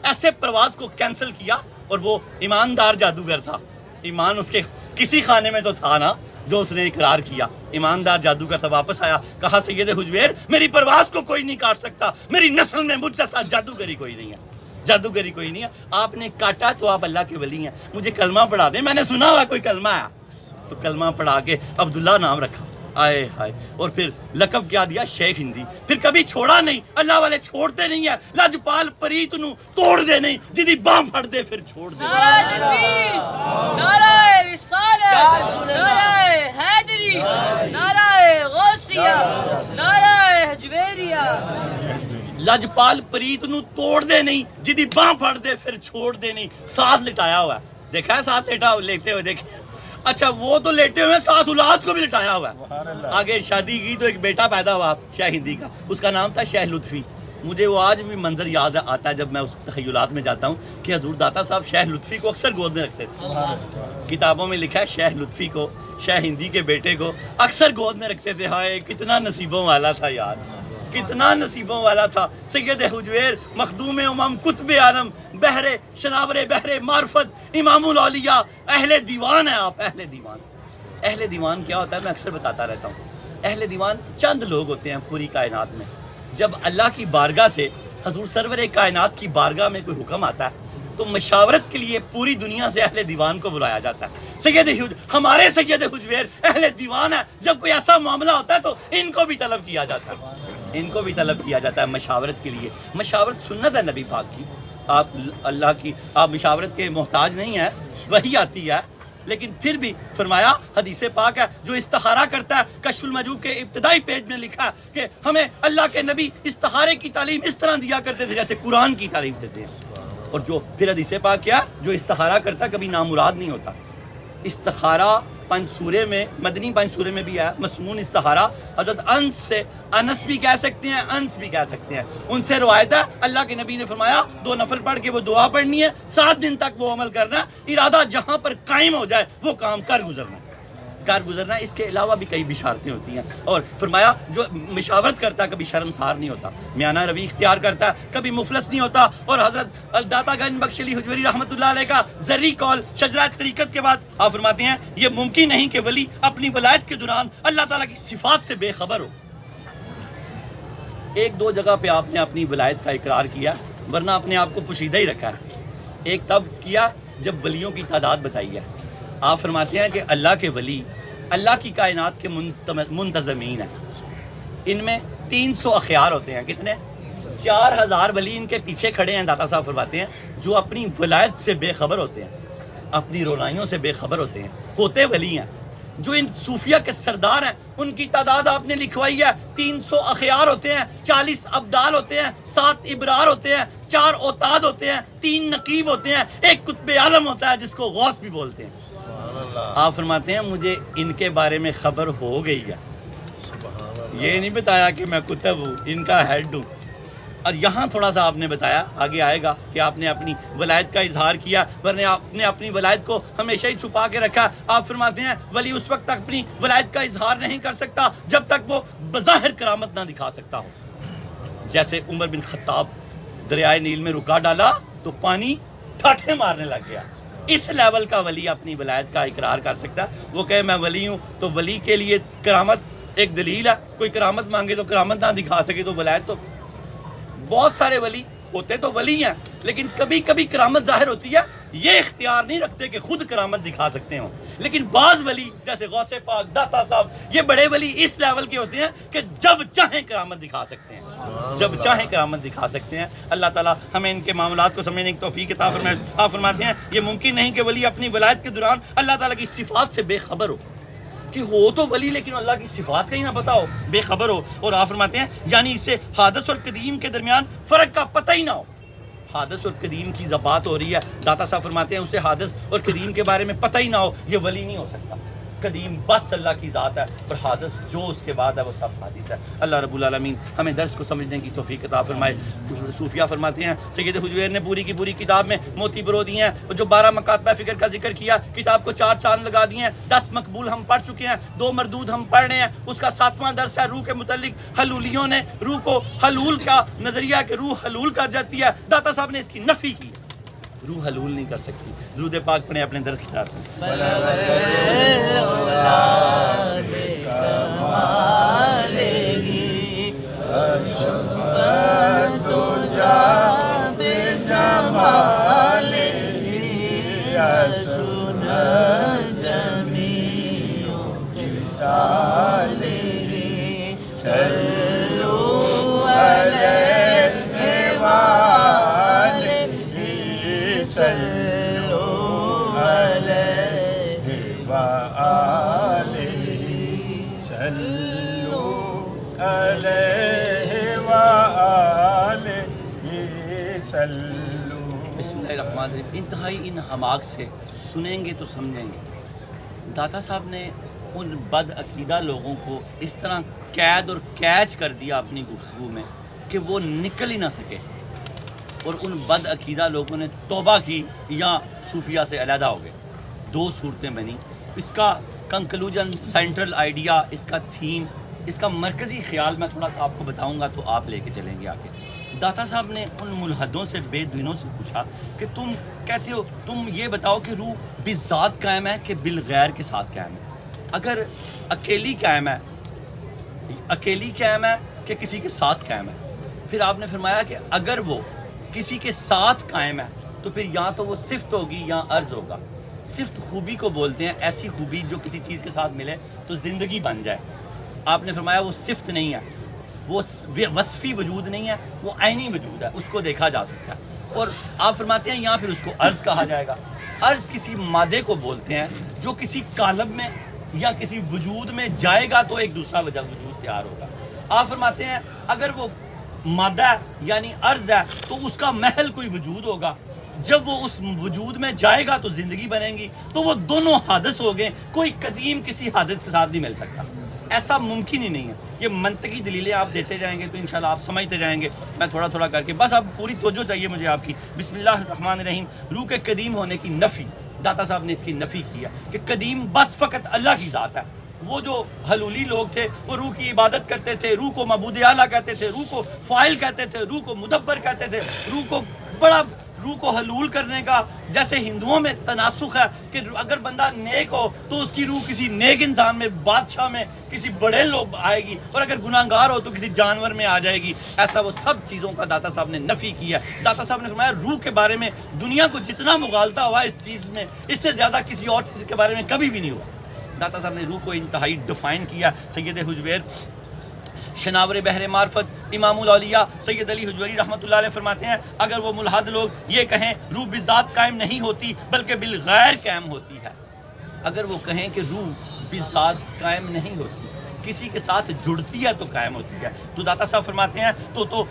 S3: ایسے پرواز کو کینسل کیا، اور وہ ایماندار جادوگر تھا، ایمان اس کے کسی خانے میں تو تھا نا جو اس نے اقرار کیا، ایماندار جادوگر تھا۔ واپس آیا، کہا سید حجویر میری پرواز کو کوئی نہیں کاٹ سکتا، میری نسل میں مجھ جیسا جادوگری کوئی نہیں ہے، جادوگری کوئی نہیں ہے۔ آپ نے کاٹا تو آپ اللہ کے ولی ہیں، مجھے کلمہ پڑھا دیں، میں نے سنا ہوا کوئی کلمہ ہے، تو کلمہ پڑھا کے عبداللہ نام رکھا، آئے ہائے، اور پھر لقب کیا دیا؟ شیخ ہندی۔ پھر کبھی چھوڑا نہیں، اللہ والے چھوڑتے نہیں ہیں، لجپال پریت نو توڑ دے نہیں، جدی بام پھڑ دے پھر چھوڑ دے۔
S5: نعرہ تکبیر، نعرہ رسالت، نعرہ حیدری، نعرہ غوثیہ، نعرہ حجویریہ۔
S3: لجپال پریت نو توڑ دے نہیں، جدی بام پھڑ دے پھر چھوڑ دے نہیں۔ ساتھ لٹایا ہوا ہے، دیکھا ہے ساتھ لیٹے ہوئے دیکھیں؟ اچھا وہ تو لیٹے ہوئے، ساتھ اولاد کو بھی لٹایا ہوا ہے۔ آگے شادی کی تو ایک بیٹا پیدا ہوا شیخ ہندی کا، اس کا نام تھا شیخ لطفی۔ مجھے وہ آج بھی منظر یاد آتا ہے جب میں اس تخیلات میں جاتا ہوں کہ حضور داتا صاحب شیخ لطفی کو اکثر گود میں رکھتے تھے۔ کتابوں میں لکھا ہے شیخ لطفی کو، شیخ ہندی کے بیٹے کو اکثر گود میں رکھتے تھے۔ ہائے کتنا نصیبوں والا تھا یار، کتنا نصیبوں والا تھا۔ سید حجویر مخدوم امم قطب عالم بحر شناور بحر معرفت امام الاولیاء، اہل دیوان ہیں آپ، اہل دیوان۔ اہل دیوان کیا ہوتا ہے میں اکثر بتاتا رہتا ہوں، اہل دیوان چند لوگ ہوتے ہیں پوری کائنات میں۔ جب اللہ کی بارگاہ سے حضور سرور کائنات کی بارگاہ میں کوئی حکم آتا ہے تو مشاورت کے لیے پوری دنیا سے اہل دیوان کو بلایا جاتا ہے۔ ہمارے سید حجویر اہل دیوان ہے، جب کوئی ایسا معاملہ ہوتا ہے تو ان کو بھی طلب کیا جاتا ہے، ان کو بھی طلب کیا جاتا ہے مشاورت کے لیے۔ مشاورت سنت ہے نبی پاک کی، آپ اللہ کی آپ مشاورت کے محتاج نہیں ہیں، وہی آتی ہے، لیکن پھر بھی فرمایا حدیث پاک ہے جو استخارہ کرتا ہے، کشف المجوب کے ابتدائی پیج میں لکھا ہے کہ ہمیں اللہ کے نبی استخارے کی تعلیم اس طرح دیا کرتے تھے جیسے قرآن کی تعلیم دیتے ہیں۔ اور جو پھر حدیث پاک کیا جو استخارہ کرتا ہے کبھی نامراد نہیں ہوتا۔ استخارہ 5 سورے میں، مدنی 5 سورے میں بھی ہے مسمون استخارہ۔ حضرت انس سے، انس بھی کہہ سکتے ہیں، انس بھی کہہ سکتے ہیں، ان سے روایت ہے اللہ کے نبی نے فرمایا 2 نفل پڑھ کے وہ دعا پڑھنی ہے، 7 دن تک وہ عمل کرنا ہے، ارادہ جہاں پر قائم ہو جائے وہ کام کر گزرنا ہے، کر گزرنا ہے۔ اس کے علاوہ بھی کئی بشارتیں ہوتی ہیں، اور فرمایا جو مشاورت کرتا ہے کبھی شرمسار نہیں ہوتا، میانہ روی اختیار کرتا ہے کبھی مفلس نہیں ہوتا۔ اور حضرت الداتا گنج بخش علی حجویری رحمۃ اللہ علیہ کا زرعی قول شجرہ طریقت کے بعد آپ فرماتے ہیں یہ ممکن نہیں کہ ولی اپنی ولایت کے دوران اللہ تعالیٰ کی صفات سے بے خبر ہو۔ 1-2 جگہ پہ آپ نے اپنی ولایت کا اقرار کیا، ورنہ اپنے آپ کو پوشیدہ ہی رکھا ہے۔ ایک تب کیا جب ولیوں کی تعداد بتائی ہے، آپ فرماتے ہیں کہ اللہ کے ولی اللہ کی کائنات کے منتظمین ہیں، ان میں 300 اخیار ہوتے ہیں، کتنے؟ 4000 ولی ان کے پیچھے کھڑے ہیں، داتا صاحب فرماتے ہیں جو اپنی ولایت سے بے خبر ہوتے ہیں، اپنی رونائیوں سے بے خبر ہوتے ہیں، ہوتے ولی ہیں۔ جو ان صوفیہ کے سردار ہیں ان کی تعداد آپ نے لکھوائی ہے، 300 اخیار ہوتے ہیں، 40 ابدال ہوتے ہیں، 7 ابرار ہوتے ہیں، 4 اوتاد ہوتے ہیں، 3 نقیب ہوتے ہیں، ایک قطب عالم ہوتا ہے جس کو غوث بھی بولتے ہیں۔ آپ فرماتے ہیں مجھے ان کے بارے میں خبر ہو گئی ہے، یہ نہیں بتایا کہ میں کتب ہوں، ان کا ہیڈ ہوں۔ اور یہاں تھوڑا سا آپ نے بتایا، آگے آئے گا کہ آپ نے اپنی ولایت کا اظہار کیا، ورنہ آپ نے اپنی ولایت کو ہمیشہ ہی چھپا کے رکھا۔ آپ فرماتے ہیں ولی اس وقت تک اپنی ولایت کا اظہار نہیں کر سکتا جب تک وہ بظاہر کرامت نہ دکھا سکتا ہو۔ جیسے عمر بن خطاب دریائے نیل میں رکا ڈالا تو پانی ٹھاٹھے مارنے لگ گیا۔ اس لیول کا ولی اپنی ولایت کا اقرار کر سکتا ہے۔ وہ کہے میں ولی ہوں تو ولی کے لیے کرامت ایک دلیل ہے، کوئی کرامت مانگے تو کرامت نہ دکھا سکے تو ولایت تو بہت سارے ولی ہوتے تو ولی ہیں لیکن کبھی کبھی کرامت ظاہر ہوتی ہے، یہ اختیار نہیں رکھتے کہ خود کرامت دکھا سکتے ہوں۔ لیکن بعض ولی جیسے غوث پاک، داتا صاحب، یہ بڑے ولی اس لیول کے ہوتے ہیں کہ جب چاہیں کرامت دکھا سکتے ہیں، جب چاہیں کرامت دکھا سکتے ہیں۔ اللہ تعالیٰ ہمیں ان کے معاملات کو سمجھنے کی توفیق عطا فرمائے۔ آپ فرماتے ہیں یہ ممکن نہیں کہ ولی اپنی ولایت کے دوران اللہ تعالیٰ کی صفات سے بے خبر ہو، کہ ہو تو ولی لیکن اللہ کی صفات کا ہی نہ پتا ہو، بے خبر ہو۔ اور آپ فرماتے ہیں یعنی اس سے حادث اور قدیم کے درمیان فرق کا پتہ ہی نہ ہو۔ حادث اور قدیم کی بات ہو رہی ہے، داتا صاحب فرماتے ہیں اسے حادث اور قدیم کے بارے میں پتہ ہی نہ ہو، یہ ولی نہیں ہو سکتا۔ قدیم بس اللہ کی ذات ہے اور حادث جو اس کے بعد ہے وہ سب حادث ہے۔ اللہ رب العالمین ہمیں درس کو سمجھنے کی توفیق عطا فرمائے۔ صوفیہ فرماتے ہیں سید حجویر نے پوری کی پوری کتاب میں موتی پرو دیے ہیں، اور جو 12 مکاتبہ فکر کا ذکر کیا، کتاب کو 4 چاند لگا دیے ہیں۔ 10 مقبول ہم پڑھ چکے ہیں، 2 مردود ہم پڑھ رہے ہیں۔ اس کا 7واں درس ہے روح کے متعلق۔ حلولیوں نے روح کو حلول کا نظریہ کہ روح حلول کر جاتی ہے، داتا صاحب نے اس کی نفی کی، روح حلول نہیں کر سکتی۔ درود پاک پڑھیں اپنے درس کی طرف۔ بسم اللہ الرحمن الرحیم۔ انتہائی ان حماق سے سنیں گے تو سمجھیں گے۔ داتا صاحب نے ان بد عقیدہ لوگوں کو اس طرح قید اور کیچ کر دیا اپنی گفتگو میں کہ وہ نکل ہی نہ سکے، اور ان بد عقیدہ لوگوں نے توبہ کی یا صوفیہ سے علیحدہ ہو گئے۔ 2 صورتیں بنی۔ اس کا کنکلوژن، سینٹرل آئیڈیا، اس کا تھیم، اس کا مرکزی خیال میں تھوڑا سا آپ کو بتاؤں گا تو آپ لے کے چلیں گے آگے۔ داتا صاحب نے ان ملحدوں سے، بے دینوں سے پوچھا کہ تم کہتے ہو، تم یہ بتاؤ کہ روح بذات قائم ہے کہ بالغیر کے ساتھ قائم ہے؟ اگر اکیلی قائم ہے، اکیلی قائم ہے کہ کسی کے ساتھ قائم ہے؟ پھر آپ نے فرمایا کہ اگر وہ کسی کے ساتھ قائم ہے تو پھر یا تو وہ صفت ہوگی یا عرض ہوگا۔ صفت خوبی کو بولتے ہیں، ایسی خوبی جو کسی چیز کے ساتھ ملے تو زندگی بن جائے۔ آپ نے فرمایا وہ صفت نہیں ہے، وہ وصفی وجود نہیں ہے، وہ عینی وجود ہے، اس کو دیکھا جا سکتا ہے۔ اور آپ فرماتے ہیں یہاں پھر اس کو عرض کہا جائے گا۔ عرض کسی مادے کو بولتے ہیں جو کسی قالب میں یا کسی وجود میں جائے گا تو ایک دوسرا وجود تیار ہوگا۔ آپ فرماتے ہیں اگر وہ مادہ ہے یعنی عرض ہے تو اس کا محل کوئی وجود ہوگا، جب وہ اس وجود میں جائے گا تو زندگی بنے گی، تو وہ دونوں حادث ہو گئے، کوئی قدیم کسی حادث کے ساتھ نہیں مل سکتا، ایسا ممکن ہی نہیں ہے۔ یہ منطقی دلیلیں آپ دیتے جائیں گے تو انشاءاللہ آپ سمجھتے جائیں گے، میں تھوڑا تھوڑا کر کے، بس اب پوری توجہ چاہیے مجھے آپ کی۔ بسم اللہ الرحمن الرحیم۔ روح کے قدیم ہونے کی نفی، داتا صاحب نے اس کی نفی کیا کہ قدیم بس فقط اللہ کی ذات ہے۔ وہ جو حلولی لوگ تھے وہ روح کی عبادت کرتے تھے، روح کو معبود اعلیٰ کہتے تھے، روح کو فاعل کہتے تھے، روح کو مدبر کہتے تھے، روح کو حلول کرنے کا جیسے ہندوؤں میں تناسخ ہے کہ اگر بندہ نیک ہو تو اس کی روح کسی نیک انسان میں، بادشاہ میں، کسی بڑے لوگ آئے گی، اور اگر گناہگار ہو تو کسی جانور میں آ جائے گی۔ ایسا وہ سب چیزوں کا داتا صاحب نے نفی کیا۔ داتا صاحب نے فرمایا روح کے بارے میں دنیا کو جتنا مغالطہ ہوا اس چیز میں، اس سے زیادہ کسی اور چیز کے بارے میں کبھی بھی نہیں ہوا۔ داتا صاحب نے روح کو انتہائی ڈیفائن کیا۔ سید حجویر شناور بحر معرفت امام الاولیاء سید علی حجویری رحمۃ اللہ علیہ فرماتے ہیں اگر وہ ملحد لوگ یہ کہیں روح بذات قائم نہیں ہوتی بلکہ بالغیر قائم ہوتی ہے، اگر وہ کہیں کہ روح بذات قائم نہیں ہوتی، کسی کے ساتھ جڑتی ہے تو قائم ہوتی ہے، تو داتا صاحب فرماتے ہیں تو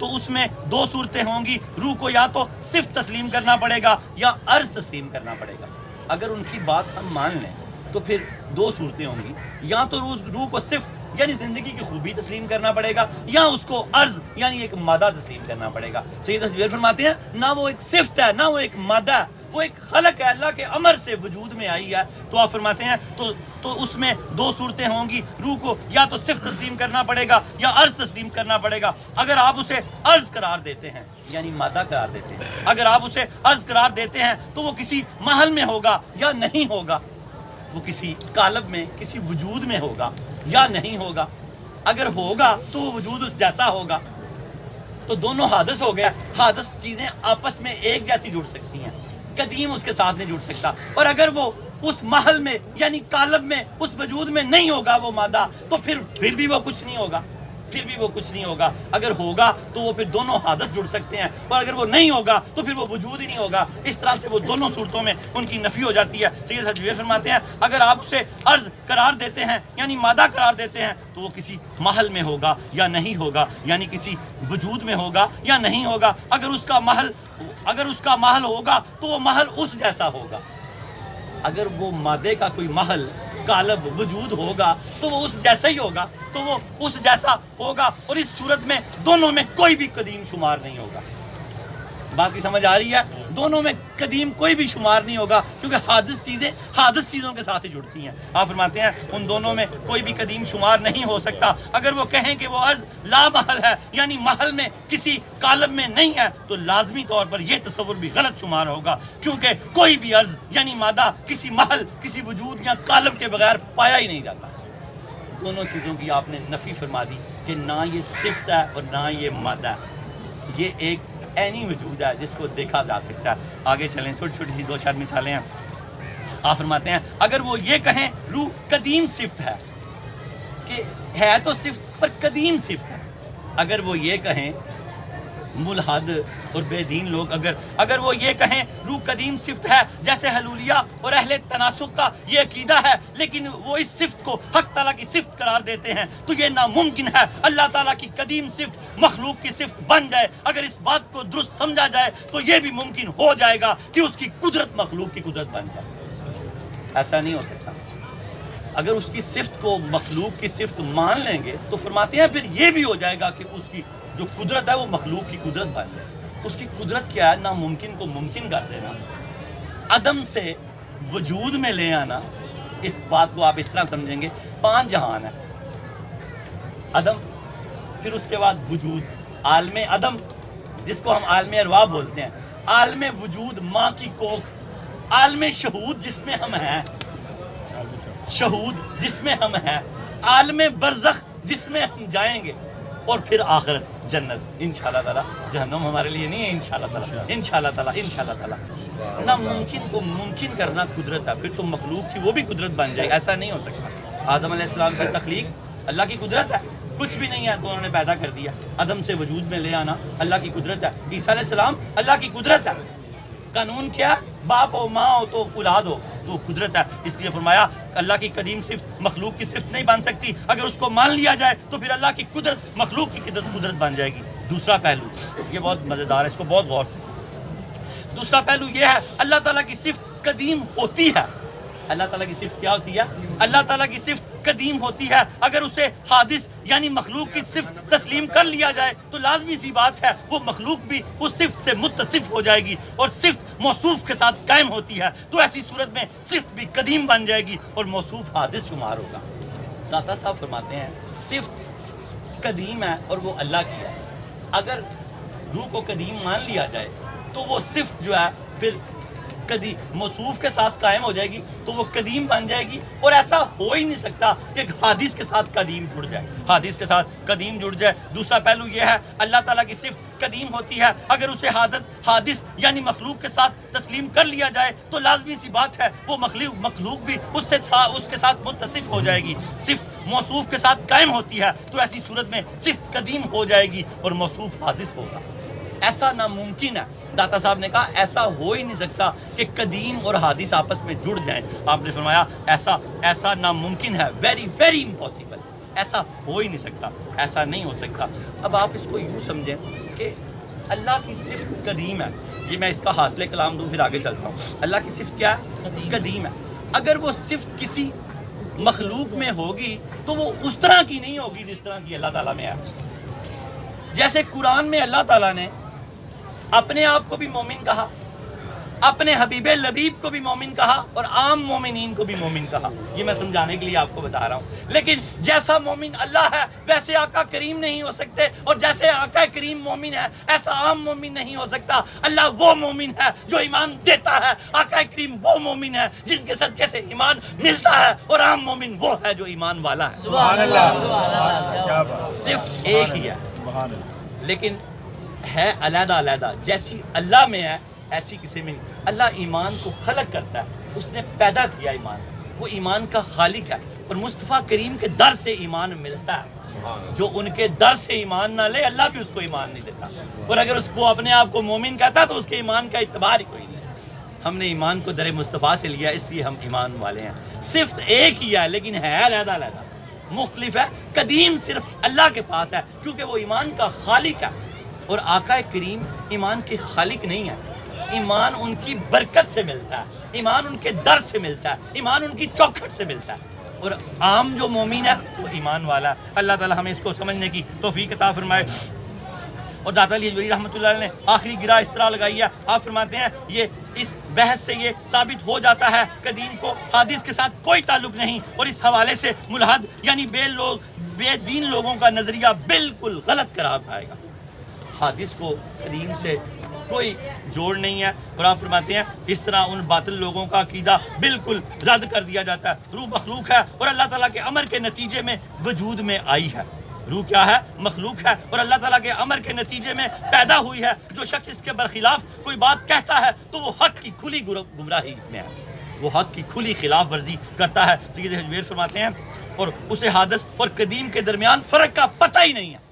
S3: اس میں 2 صورتیں ہوں گی، روح کو یا تو صرف تسلیم کرنا پڑے گا یا عرض تسلیم کرنا پڑے گا۔ اگر ان کی بات ہم مان لیں تو پھر 2 صورتیں ہوں گی، یا تو روح کو صرف یعنی زندگی کی خوبی تسلیم کرنا پڑے گا، یا اس کو عرض یعنی ایک مادہ تسلیم کرنا پڑے گا۔ سید جبیر فرماتے ہیں نہ وہ ایک صفت ہے، نہ وہ ایک مادہ ہے، وہ ایک خلق ہے، اللہ کے امر سے وجود میں آئی ہے۔ تو آپ فرماتے ہیں تو اس میں دو صورتیں ہوں گی، روح کو یا تو صفت تسلیم کرنا پڑے گا یا عرض تسلیم کرنا پڑے گا۔ اگر آپ اسے عرض قرار دیتے ہیں یعنی مادہ قرار دیتے ہیں، اگر آپ اسے عرض قرار دیتے ہیں تو وہ کسی محل میں ہوگا یا نہیں ہوگا، وہ کسی قالب میں، کسی وجود میں ہوگا یا نہیں ہوگا۔ اگر ہوگا تو وہ وجود اس جیسا ہوگا، تو دونوں حادث ہو گیا۔ حادث چیزیں آپس میں ایک جیسی جڑ سکتی ہیں، قدیم اس کے ساتھ نہیں جڑ سکتا۔ اور اگر وہ اس محل میں یعنی قالب میں، اس وجود میں نہیں ہوگا وہ مادہ، تو پھر بھی وہ کچھ نہیں ہوگا، پھر بھی وہ کچھ نہیں ہوگا۔ اگر ہوگا تو وہ پھر دونوں حادث جڑ سکتے ہیں، اور اگر وہ نہیں ہوگا تو پھر وہ وجود ہی نہیں ہوگا۔ اس طرح سے وہ دونوں صورتوں میں ان کی نفی ہو جاتی ہے۔ سید جبیر فرماتے ہیں اگر آپ اسے عرض قرار دیتے ہیں یعنی مادہ قرار دیتے ہیں تو وہ کسی محل میں ہوگا یا نہیں ہوگا، یعنی کسی وجود میں ہوگا یا نہیں ہوگا۔ اگر اس کا محل ہوگا تو وہ محل اس جیسا ہوگا، اگر وہ مادے کا کوئی محل قالب وجود ہوگا تو وہ اس جیسا ہی ہوگا، تو وہ اس جیسا ہوگا۔ اور اس صورت میں دونوں میں کوئی بھی قدیم شمار نہیں ہوگا۔ باقی سمجھ آ رہی ہے؟ دونوں میں قدیم کوئی بھی شمار نہیں ہوگا، کیونکہ حادث چیزوں کے ساتھ ہی جڑتی ہیں۔ آپ فرماتے ہیں ان دونوں میں کوئی بھی قدیم شمار نہیں ہو سکتا۔ اگر وہ کہیں کہ وہ عرض لا محل ہے یعنی محل میں کسی قالب میں نہیں ہے، تو لازمی طور پر یہ تصور بھی غلط شمار ہوگا، کیونکہ کوئی بھی عرض یعنی مادہ کسی محل، کسی وجود یا قالب کے بغیر پایا ہی نہیں جاتا۔ دونوں چیزوں کی آپ نے نفی فرما دی کہ نہ یہ صفت ہے اور نہ یہ مادہ ہے، یہ ایک عینی وجود ہے جس کو دیکھا جا سکتا ہے۔ آگے چلیں، چھوٹی چھوٹی سی 2-4 مثالیں ہیں۔ آپ فرماتے ہیں اگر وہ یہ کہیں روح قدیم صفت ہے، کہ ہے تو صفت پر قدیم صفت ہے، اگر وہ یہ کہیں ملحد اور بے دین لوگ اگر وہ یہ کہیں روح قدیم صفت ہے، جیسے حلولیہ اور اہل تناسخ کا یہ عقیدہ ہے، لیکن وہ اس صفت کو حق تعالیٰ کی صفت قرار دیتے ہیں، تو یہ ناممکن ہے اللہ تعالیٰ کی قدیم صفت مخلوق کی صفت بن جائے۔ اگر اس بات کو درست سمجھا جائے تو یہ بھی ممکن ہو جائے گا کہ اس کی قدرت مخلوق کی قدرت بن جائے۔ ایسا نہیں ہو سکتا۔ اگر اس کی صفت کو مخلوق کی صفت مان لیں گے تو فرماتے ہیں پھر یہ بھی ہو جائے گا کہ اس کی جو قدرت ہے وہ مخلوق کی قدرت بن جائے۔ اس کی قدرت کیا ہے؟ ناممکن کو ممکن کر دینا، عدم سے وجود میں لے آنا۔ اس بات کو آپ اس طرح سمجھیں گے 5 جہان ہے، عدم، پھر اس کے بعد وجود، عالم عدم جس کو ہم عالم ارواح بولتے ہیں، عالم وجود ماں کی کوکھ، عالم شہود جس میں ہم ہیں، شہود جس میں ہم ہیں، عالم برزخ جس میں ہم جائیں گے، اور پھر آخرت جنت انشاءاللہ تعالی۔ جہنم ہمارے لیے نہیں ہے انشاءاللہ تعالی، انشاءاللہ تعالی، انشاءاللہ تعالی۔ ناممکن کو ممکن کرنا قدرت ہے، پھر تو مخلوق کی وہ بھی قدرت بن جائے، ایسا نہیں ہو سکتا۔ آدم علیہ السلام کی تخلیق اللہ کی قدرت ہے، کچھ بھی نہیں ہے تو انہوں نے پیدا کر دیا۔ عدم سے وجود میں لے آنا اللہ کی قدرت ہے۔ عیسیٰ علیہ السلام اللہ کی قدرت ہے۔ قانون کیا؟ باپ ہو، ماں ہو تو اولاد ہو، تو قدرت ہے۔ اس لیے فرمایا اللہ کی قدیم صفت مخلوق کی صفت نہیں بن سکتی، اگر اس کو مان لیا جائے تو پھر اللہ کی قدرت مخلوق کی قدرت بن جائے گی۔ دوسرا پہلو یہ بہت مزیدار ہے، اس کو بہت غور سے۔ دوسرا پہلو یہ ہے اللہ تعالیٰ کی صفت قدیم ہوتی ہے۔ اللہ تعالیٰ کی صفت کیا ہوتی ہے؟ اللہ تعالیٰ کی صفت قدیم ہوتی ہے۔ اگر اسے حادث یعنی مخلوق کی صفت تسلیم کر لیا جائے تو لازمی سی بات ہے وہ مخلوق بھی اس صفت سے متصف ہو جائے گی، اور صفت موصوف کے ساتھ قائم ہوتی ہے، تو ایسی صورت میں صفت بھی قدیم بن جائے گی اور موصوف حادث شمار ہوگا۔ داتا صاحب فرماتے ہیں صفت قدیم ہے اور وہ اللہ کی ہے۔ اگر روح کو قدیم مان لیا جائے تو وہ صفت جو ہے پھر موصوف کے ساتھ قائم ہو جائے گی، تو وہ قدیم بن جائے گی، اور ایسا ہو ہی نہیں سکتا کہ حادث کے ساتھ قدیم جڑ جائے، حادث کے ساتھ قدیم جڑ جائے۔ دوسرا پہلو یہ ہے اللہ تعالیٰ کی صفت قدیم ہوتی ہے، اگر اسے حادث یعنی مخلوق کے ساتھ تسلیم کر لیا جائے تو لازمی سی بات ہے وہ مخلوق بھی اس کے ساتھ متصف ہو جائے گی۔ صفت موصوف کے ساتھ قائم ہوتی ہے تو ایسی صورت میں صفت قدیم ہو جائے گی اور موصوف حادث ہوگا۔ ایسا ناممکن ہے۔ داتا صاحب نے کہا ایسا ہو ہی نہیں سکتا کہ قدیم اور حادث آپس میں جڑ جائیں۔ آپ نے فرمایا ایسا ناممکن ہے، ویری ویری امپاسبل، ایسا ہو ہی نہیں سکتا، ایسا نہیں ہو سکتا۔ اب آپ اس کو یوں سمجھیں کہ اللہ کی صفت قدیم ہے، یہ میں اس کا حاصل کلام دوں پھر آگے چلتا ہوں۔ اللہ کی صفت کیا ہے؟ قدیم ہے۔ اگر وہ صفت کسی مخلوق میں ہوگی تو وہ اس طرح کی نہیں ہوگی جس طرح کی اللہ تعالیٰ میں ہے. جیسے قرآن میں اللہ تعالیٰ نے اپنے آپ کو بھی مومن کہا, اپنے حبیب لبیب کو بھی مومن کہا, اور عام مومنین کو بھی مومن کہا. یہ میں سمجھانے کے لیے آپ کو بتا رہا ہوں. لیکن جیسا مومن اللہ ہے ویسے آقا کریم نہیں ہو سکتے, اور جیسے آقا کریم مومن ہے ایسا عام مومن نہیں ہو سکتا. اللہ وہ مومن ہے جو ایمان دیتا ہے, آقا کریم وہ مومن ہے جن کے صدقے سے ایمان ملتا ہے, اور عام مومن وہ ہے جو ایمان والا ہے.
S4: سبحان اللہ.
S3: صرف ایک ہی ہے, لیکن ہے علیحدہ علیحدہ. جیسی اللہ میں ہے ایسی کسی میں نہیں. اللہ ایمان کو خلق کرتا ہے, اس نے پیدا کیا ایمان, وہ ایمان کا خالق ہے, اور مصطفیٰ کریم کے در سے ایمان ملتا ہے. جو ان کے در سے ایمان نہ لے اللہ بھی اس کو ایمان نہیں دیتا, اور اگر اس کو اپنے آپ کو مومن کہتا تو اس کے ایمان کا اعتبار ہی کوئی نہیں. ہم نے ایمان کو در مصطفیٰ سے لیا, اس لیے ہم ایمان والے ہیں. صرف ایک ہی ہے لیکن ہے علیحدہ علیحدہ, مختلف ہے. قدیم صرف اللہ کے پاس ہے کیونکہ وہ ایمان کا خالق ہے, اور آقا کریم ایمان کے خالق نہیں ہے. ایمان ان کی برکت سے ملتا ہے, ایمان ان کے در سے ملتا ہے, ایمان ان کی چوکھٹ سے ملتا ہے. اور عام جو مومن ہے وہ ایمان والا ہے. اللہ تعالی ہمیں اس کو سمجھنے کی توفیق عطا فرمائے. اور داتا علی حجویری رحمۃ اللہ علیہ نے آخری گرہ اس طرح لگائی ہے. آپ فرماتے ہیں یہ اس بحث سے یہ ثابت ہو جاتا ہے قدیم کو حدیث کے ساتھ کوئی تعلق نہیں, اور اس حوالے سے ملحد یعنی بے دین لوگوں کا نظریہ بالکل غلط قرار پائے گا. حدیث کو قدیم سے کوئی جوڑ نہیں ہے, اور آپ فرماتے ہیں اس طرح ان باطل لوگوں کا عقیدہ بالکل رد کر دیا جاتا ہے. روح مخلوق ہے اور اللہ تعالیٰ کے امر کے نتیجے میں وجود میں آئی ہے. روح کیا ہے؟ مخلوق ہے, اور اللہ تعالیٰ کے امر کے نتیجے میں پیدا ہوئی ہے. جو شخص اس کے برخلاف کوئی بات کہتا ہے تو وہ حق کی کھلی گمراہی میں ہے, وہ حق کی کھلی خلاف ورزی کرتا ہے. سید حجویر فرماتے ہیں اور اسے حادث اور قدیم کے درمیان فرق کا پتہ ہی نہیں ہے.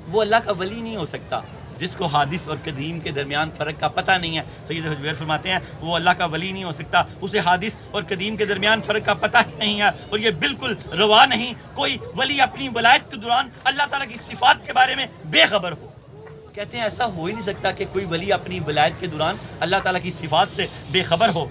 S3: وہ اللہ کا ولی نہیں ہو سکتا جس کو حادث اور قدیم کے درمیان فرق کا پتہ نہیں ہے. سید حجویر فرماتے ہیں وہ اللہ کا ولی نہیں ہو سکتا, اسے حادث اور قدیم کے درمیان فرق کا پتہ ہی نہیں ہے, اور یہ بالکل روا نہیں کوئی ولی اپنی ولایت کے دوران اللہ تعالیٰ کی صفات کے بارے میں بے خبر ہو. کہتے ہیں ایسا ہو ہی نہیں سکتا کہ کوئی ولی اپنی ولایت کے دوران اللہ تعالیٰ کی صفات سے بے خبر ہو,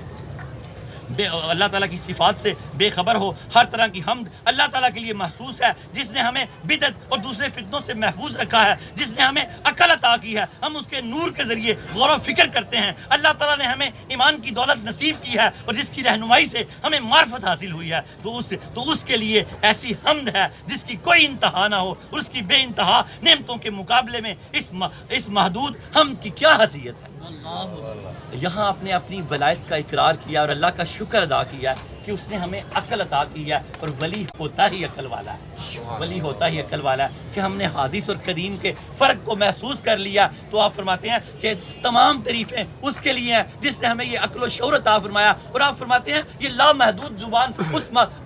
S3: اللہ تعالیٰ کی صفات سے بے خبر ہو. ہر طرح کی حمد اللہ تعالیٰ کے لیے محسوس ہے جس نے ہمیں بدعت اور دوسرے فتنوں سے محفوظ رکھا ہے, جس نے ہمیں عقل عطا کی ہے. ہم اس کے نور کے ذریعے غور و فکر کرتے ہیں. اللہ تعالیٰ نے ہمیں ایمان کی دولت نصیب کی ہے, اور جس کی رہنمائی سے ہمیں معرفت حاصل ہوئی ہے, تو اس کے لیے ایسی حمد ہے جس کی کوئی انتہا نہ ہو, اور اس کی بے انتہا نعمتوں کے مقابلے میں اس محدود حمد کی کیا حیثیت ہے. یہاں آپ نے اپنی ولایت کا اقرار کیا اور اللہ کا شکر ادا کیا کہ اس نے ہمیں عقل عطا کی ہے, اور ولی ہوتا ہی عقل والا ہے, ولی ہوتا ہی عقل والا ہے. کہ ہم نے حادث اور قدیم کے فرق کو محسوس کر لیا, تو آپ فرماتے ہیں کہ تمام تعریفیں اس کے لیے ہیں جس نے ہمیں یہ عقل و شعور عطا فرمایا. اور آپ فرماتے ہیں یہ لامحدود زبان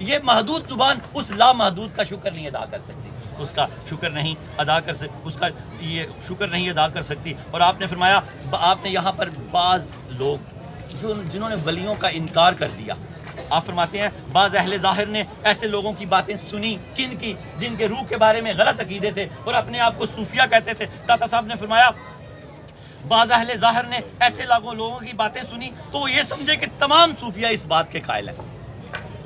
S3: یہ محدود زبان اس لامحدود کا شکر نہیں ادا کر سکتی, اس کا شکر نہیں ادا کر سکتی, اس کا یہ شکر نہیں ادا کر سکتی. اور آپ نے فرمایا, آپ نے یہاں پر بعض لوگ جنہوں نے ولیوں کا انکار کر دیا, آپ فرماتے ہیں بعض اہل ظاہر نے ایسے لوگوں کی باتیں سنی کن کی جن کے روح کے بارے میں غلط عقیدے تھے اور اپنے آپ کو صوفیہ کہتے تھے. داتا صاحب نے فرمایا بعض اہل ظاہر نے ایسے لوگوں کی باتیں سنی تو وہ یہ سمجھے کہ تمام صوفیہ اس بات کے قائل ہیں.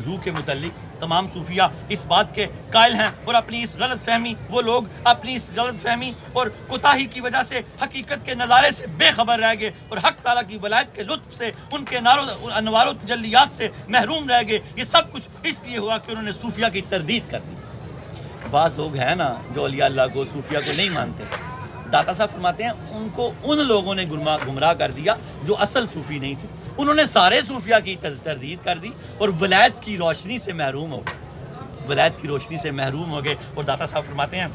S3: روح کے متعلق تمام صوفیہ اس بات کے قائل ہیں, اور اپنی اس غلط فہمی وہ لوگ اپنی اس غلط فہمی اور کوتاہی کی وجہ سے حقیقت کے نظارے سے بے خبر رہ گئے, اور حق تعالیٰ کی ولایت کے لطف سے ان کے انوار و تجلیات سے محروم رہ گئے. یہ سب کچھ اس لیے ہوا کہ انہوں نے صوفیہ کی تردید کر دی. بعض لوگ ہیں نا جو اولیاء اللہ کو صوفیہ کو نہیں مانتے. داتا صاحب فرماتے ہیں ان کو ان لوگوں نے گمراہ کر دیا جو اصل صوفی نہیں تھے. انہوں نے سارے صوفیہ کی تردید کر دی اور ولایت کی روشنی سے محروم ہو گئے, ولایت کی روشنی سے محروم ہو گئے. اور داتا صاحب فرماتے ہیں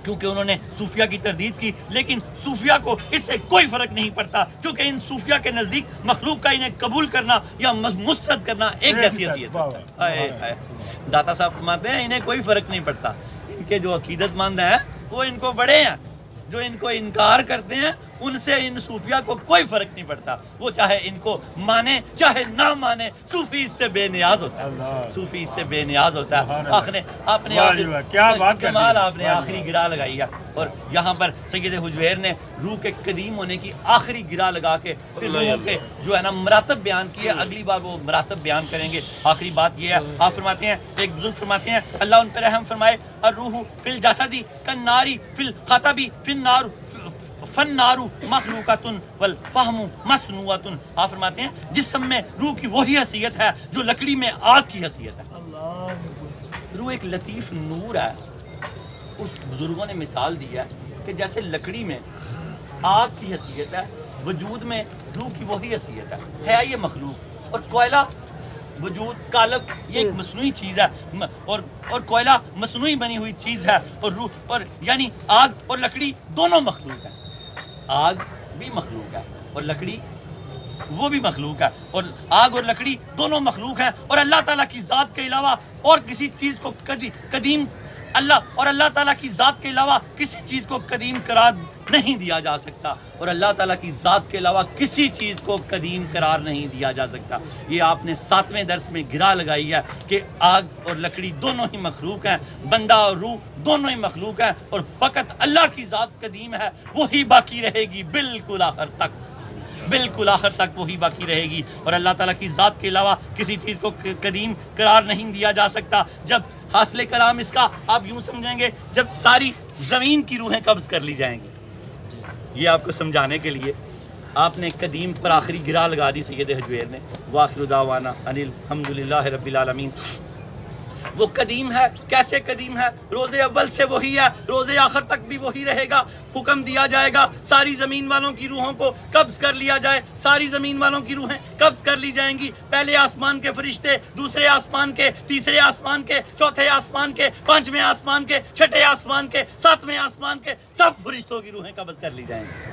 S3: کیونکہ انہوں نے صوفیہ کی تردید کی, لیکن صوفیہ کو اس سے کوئی فرق نہیں پڑتا, کیونکہ ان صوفیہ کے نزدیک مخلوق کا انہیں قبول کرنا یا مسترد کرنا ایک جیسی حیثیت ہے. داتا صاحب فرماتے ہیں انہیں کوئی فرق نہیں پڑتا. ان کے جو عقیدت مند ہیں وہ ان کو بڑے ہیں, جو ان کو انکار کرتے ہیں ان سے ان صوفیہ کو کوئی فرق نہیں پڑتا، وہ چاہے ان کو مانے چاہے نہ مانے، صوفی اس سے بے نیاز ہوتا ہے، صوفی اس سے بے نیاز ہوتا ہے۔ آپ نے کمال آپ نے آخری گرا لگائی ہے، اور یہاں پر سید حجویر نے روح کے قدیم ہونے کی آخری گرا لگا کے پھر روحوں کے جو ہے نا مراتب بیان کیے، اگلی بار وہ مراتب بیان کریں گے۔ آخری بات یہ ہے، آپ فرماتے ہیں، ایک بزرگ فرماتے ہیں اللہ ان پر رحم فرمائے، الروح فی الجسدی کالناری فی الخطبی فی النار فالنار مخلوقۃ والفہم مصنوعۃ۔ آپ فرماتے ہیں جسم میں روح کی وہی حیثیت ہے جو لکڑی میں آگ کی حیثیت ہے۔ روح ایک لطیف نور ہے۔ اس بزرگوں نے مثال دی ہے کہ جیسے لکڑی میں آگ کی حیثیت ہے، وجود میں روح کی وہی حیثیت ہے یہ مخلوق۔ اور کوئلہ وجود کالب یہ ایک مصنوعی چیز ہے، اور کوئلہ مصنوعی بنی ہوئی چیز ہے، اور روح اور یعنی آگ اور لکڑی دونوں مخلوق ہے۔ آگ بھی مخلوق ہے اور لکڑی وہ بھی مخلوق ہے، اور آگ اور لکڑی دونوں مخلوق ہیں، اور اللہ تعالیٰ کی ذات کے علاوہ اور کسی چیز کو قدیم اللہ تعالیٰ کی ذات کے علاوہ کسی چیز کو قدیم قرار نہیں دیا جا سکتا، اور اللہ تعالیٰ کی ذات کے علاوہ کسی چیز کو قدیم قرار نہیں دیا جا سکتا۔ یہ آپ نے 7ویں درس میں گرا لگائی ہے کہ آگ اور لکڑی دونوں ہی مخلوق ہیں، بندہ اور روح دونوں ہی مخلوق ہیں، اور فقط اللہ کی ذات قدیم ہے، وہی باقی رہے گی بالکل آخر تک، بالکل آخر تک وہی باقی رہے گی، اور اللہ تعالیٰ کی ذات کے علاوہ کسی چیز کو قدیم قرار نہیں دیا جا سکتا۔ جب حاصل کلام اس کا آپ یوں سمجھیں گے، جب ساری زمین کی روحیں قبض کر لی جائیں گی، یہ آپ کو سمجھانے کے لیے آپ نے قدیم پر آخری گرا لگا دی سید حجویر نے۔ وآخر دعوانا ان الحمدللہ رب العالمین۔ وہ قدیم ہے، کیسے قدیم ہے؟ روز اول سے وہی ہے، روز آخر تک بھی وہی رہے گا۔ حکم دیا جائے گا ساری زمین والوں کی روحوں کو قبض کر لیا جائے، ساری زمین والوں کی روحیں قبض کر لی جائیں گی۔ پہلے آسمان کے فرشتے، دوسرے آسمان کے، تیسرے آسمان کے، چوتھے آسمان کے، پانچویں آسمان کے، چھٹے آسمان کے، ساتویں آسمان کے، سب فرشتوں کی روحیں قبض کر لی جائیں گی۔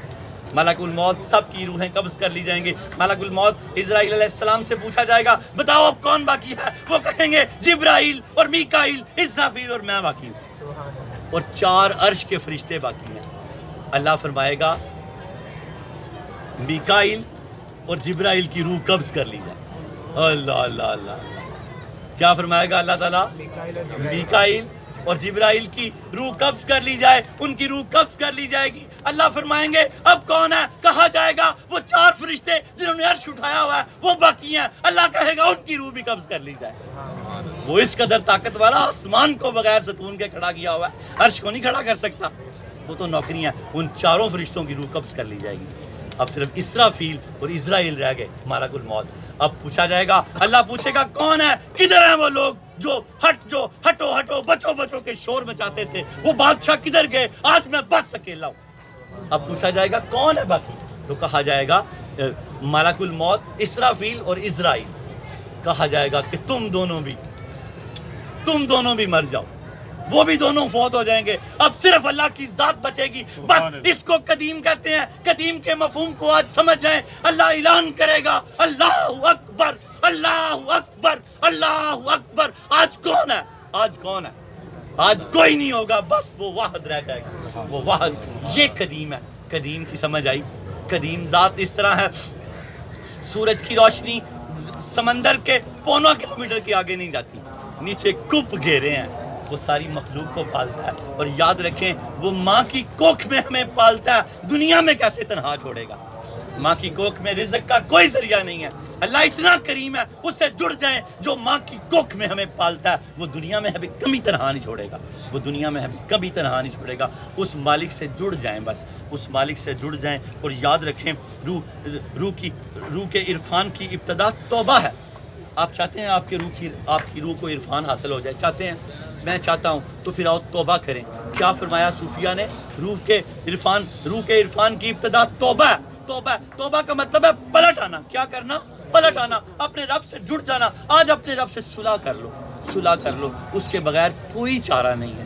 S3: ملک الموت سب کی روحیں قبض کر لی جائیں گی۔ ملک الموت اسرائیل علیہ السلام سے پوچھا جائے گا بتاؤ اب کون باقی ہے؟ وہ کہیں گے جبرائیل اور میکائیل، اسرافیل اور میں باقی ہوں، اور 4 عرش کے فرشتے باقی ہیں۔ اللہ فرمائے گا میکائیل اور جبرائیل کی روح قبض کر لی جائے۔ اللہ اللہ اللہ، کیا فرمائے گا اللہ تعالیٰ؟ میکائیل اور جبرائیل کی روح قبض کر لی جائے، ان کی روح قبض کر لی جائے گی۔ اللہ فرمائیں گے اب کون ہے؟ کہا جائے گا وہ 4 فرشتے جنہوں نے عرش اٹھایا ہوا ہے وہ باقی ہیں۔ اللہ کہے گا ان کی روح بھی قبض کر لی جائے۔ وہ اس قدر طاقت والا آسمان کو بغیر ستون کے کھڑا کیا ہوا ہے، عرش کو نہیں کھڑا کر سکتا، وہ تو نوکری ہیں۔ ان 4 فرشتوں کی روح قبض کر لی جائے گی۔ اب صرف اسرافیل اور اسرائیل رہ گئے، ملک الموت۔ اب پوچھا جائے گا، اللہ پوچھے گا کون ہے؟ کدھر ہیں وہ لوگ جو ہٹو ہٹو بچو بچو کے شور مچاتے تھے؟ وہ بادشاہ کدھر گئے؟ آج میں بس اکیلا ہوں۔ اب پوچھا جائے گا کون ہے باقی؟ تو کہا جائے گا ملک الموت، اسرافیل اور اسرائیل۔ کہا جائے گا کہ تم دونوں بھی مر جاؤ، وہ بھی دونوں فوت ہو جائیں گے، اب صرف اللہ کی ذات بچے گی۔ بس اس کو قدیم کہتے ہیں۔ قدیم کے مفہوم کو آج سمجھ جائیں۔ اللہ اعلان کرے گا اللہ اکبر اللہ اکبر اللہ اکبر۔ آج کون ہے؟ آج کون ہے؟ آج کوئی نہیں ہوگا، بس وہ واحد رہ جائے گا، وہ واحد۔ یہ قدیم ہے۔ قدیم کی سمجھ آئی؟ قدیم ذات اس طرح ہے، سورج کی روشنی سمندر کے پونا کلومیٹر کے آگے نہیں جاتی، نیچے کپ گھیرے ہیں، وہ ساری مخلوق کو پالتا ہے۔ اور یاد رکھیں وہ ماں کی کوکھ میں ہمیں پالتا ہے، دنیا میں کیسے تنہا چھوڑے گا؟ ماں کی کوکھ میں رزق کا کوئی ذریعہ نہیں ہے۔ اللہ اتنا کریم ہے، اس سے جڑ جائیں۔ جو ماں کی کوکھ میں ہمیں پالتا ہے وہ دنیا میں ہمیں کبھی تنہا نہیں چھوڑے گا، وہ دنیا میں ہمیں کبھی تنہا نہیں چھوڑے گا۔ اس مالک سے جڑ جائیں، بس اس مالک سے جڑ جائیں۔ اور یاد رکھیں روح کے عرفان کی ابتدا توبہ ہے۔ آپ چاہتے ہیں آپ کی روح کو عرفان حاصل ہو جائے؟ چاہتے ہیں؟ میں چاہتا ہوں، تو پھر آؤ توبہ کریں۔ کیا فرمایا صوفیہ نے؟ روح کے عرفان کی ابتدا توبہ ہے۔ توبہ کا مطلب ہے پلٹ آنا۔ کیا کرنا؟ پلٹ آنا، اپنے رب سے جڑ جانا۔ آج اپنے رب سے صلح کر لو، اس کے بغیر کوئی چارہ نہیں ہے،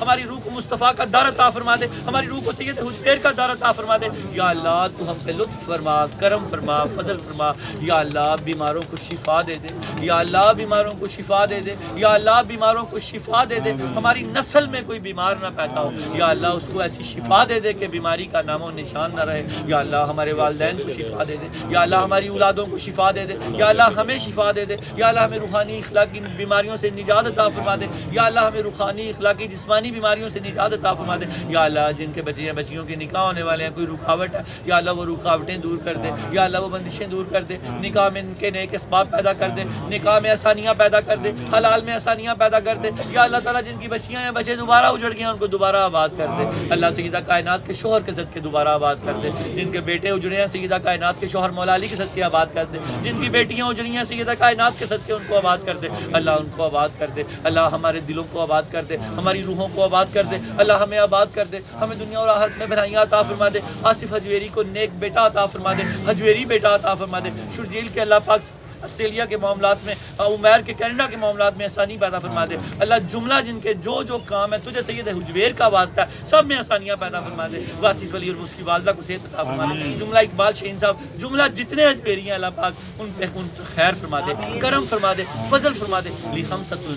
S3: ہماری روح کو مصطفیٰ کا در عطا فرما دے، ہماری روح کو سید حجیر کا در عطا فرما دے۔ یا اللہ تو ہم سے لطف فرما، کرم فرما، فضل فرما۔ یا اللہ بیماروں کو شفا دے دے، یا اللہ بیماروں کو شفا دے دے، یا اللہ بیماروں کو شفا دے دے۔ ہماری نسل میں کوئی بیمار نہ پیدا ہو، یا اللہ اس کو ایسی شفا دے دے کہ بیماری کا نام و نشان نہ رہے۔ یا اللہ ہمارے والدین کو شفا دے دے، یا اللہ ہماری اولادوں کو شفا دے دے، یا اللہ ہمیں شفا دے دے، یا اللہ ہمیں روحانی اخلاقی بیماریوں سے نجات عطا فرما دے، یا اللہ ہمیں روحانی اخلاقی جسمانی بیماریوں سے نجات عطا فرما دے۔ یا اللہ جن کے بچے ہیں بچیوں کے نکاح ہونے والے ہیں، کوئی رکاوٹ ہے، یا اللہ وہ رکاوٹیں دور کر دے، یا اللہ وہ بندشیں دور کر دے، نکاح میں ان کے نیک اسباب پیدا کر دے، نکاح میں آسانیاں پیدا کر دے، حلال میں آسانیاں پیدا کر دے۔ یا اللہ تعالیٰ جن کی بچیاں ہیں بچے دوبارہ اجڑ گئے ہیں ان کو دوبارہ آباد کر دے۔ اللہ سیدہ کائنات کے شوہر کے صدقے دوبارہ آباد کر دے، جن کے بیٹے اجڑے ہیں سیدہ کائنات کے شوہر مولا علی کے صدقے آباد کر دے، جن کی بیٹیاں اجڑی ہیں سیدہ کائنات کے صدقے ان کو آباد کر دے۔ اللہ ان کو آباد کر دے، اللہ ہمارے دلوں کو آباد کر دے، ہماری روحوں کو آباد کر دے، اللہ ہمیں آباد کر دے، ہمیں دنیا اور آخرت میں بھلائیاں عطا فرما دے۔ آصف حجویری کو نیک بیٹا عطا فرما دے، حجویری بیٹا عطا فرما دے۔ شرجیل کے اللہ پاک آسٹریلیا کے معاملات میں، عمیر کے کینیڈا کے معاملات میں آسانی پیدا فرما دے۔ اللہ جملہ جن کے جو کام ہے تجھے سید حجویر کا واسطہ ہے سب میں آسانیاں پیدا فرما دے۔ واصف علی اور اس کی والدہ کو صحت عطا فرما دے۔ جملہ اقبال شہین صاحب، جملہ جتنے حجویری ہیں اللہ پاک ان پہ خیر فرما دے، کرم فرما دے، فضل فرما دے۔ لخمسۃ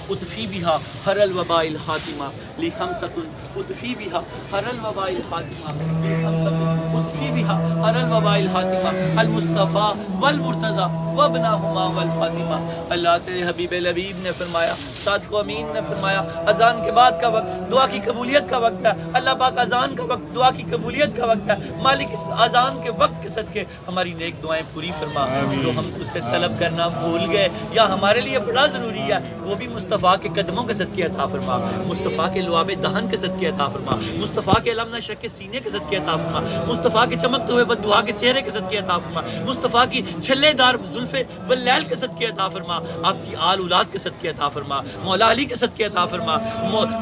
S3: اطفی بہا ہر الوباء الحاتمہ، لخمسۃ اطفی بہا ہر الوباء الحاتمہ، لخمسۃ اطفی بہا ہر الوباء الحاتمہ، المصطفیٰ والمرتضیٰ وابنہما والفاطمہ۔ اللہ تیرے حبیب لبیب نے فرمایا، صادق و امین نے فرمایا، اذان کے بعد کا وقت دعا کی قبولیت کا وقت ہے۔ اللہ پاک اذان کا وقت دعا کی قبولیت کا وقت ہے۔ مالک اس اذان کے وقت کے صدقے ہماری نیک دعائیں پوری فرما۔ جو ہم تجھ سے طلب کرنا بھول گئے یا ہمارے لیے بڑا ضروری ہے وہ بھی مصطفیٰ کے قدموں کے صدقے عطا فرما، مصطفیٰ کے لعاب دہن کے صدقے عطا فرما، مصطفیٰ کے علم نشر کے سینے کے صدقے عطا فرما، مصطفیٰ کے چمکتے ہوئے بددعا کے چہرے کے صدقے عطا فرما، مصطفیٰ کی چھلے دار زلف واللیل کے صدقے عطا فرما، آپ کی آل اولاد کے صدقے عطا فرما، مولا علی کے صدقے عطا فرما،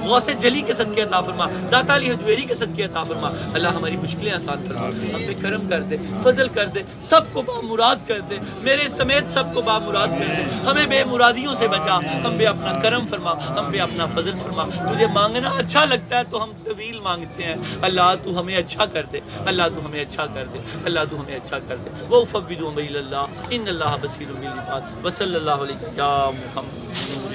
S3: غوث جلی کے صدقے عطا فرما، داتا علی حجویری کے صدقے عطا فرما۔ اللہ ہماری مشکلیں آسان فرما، ہم پہ کرم کر دے، فضل کر دے، سب کو بامراد کر دے، میرے سمیت سب کو بامراد کر دے، ہمیں بے مرادیوں سے بچا، ہم پہ اپنا کرم فرما، ہم پہ اپنا فضل فرما۔ تجھے مانگنا اچھا لگتا ہے تو ہم طویل مانگتے ہیں، اللہ تو ہمیں اچھا کر دے، اللہ تو ہمیں اچھا کر دے، اللہ تو ہمیں اچھا کر دے۔ وَأُفَوِّضُ أَمْرِي إِلَى اللَّهِ إِنَّ اللَّهَ بَصِيرٌ بِالْعِبَادِ وَصَلَّى اللَّهُ عَلَيْكَ يَا مُحَمَّدُ۔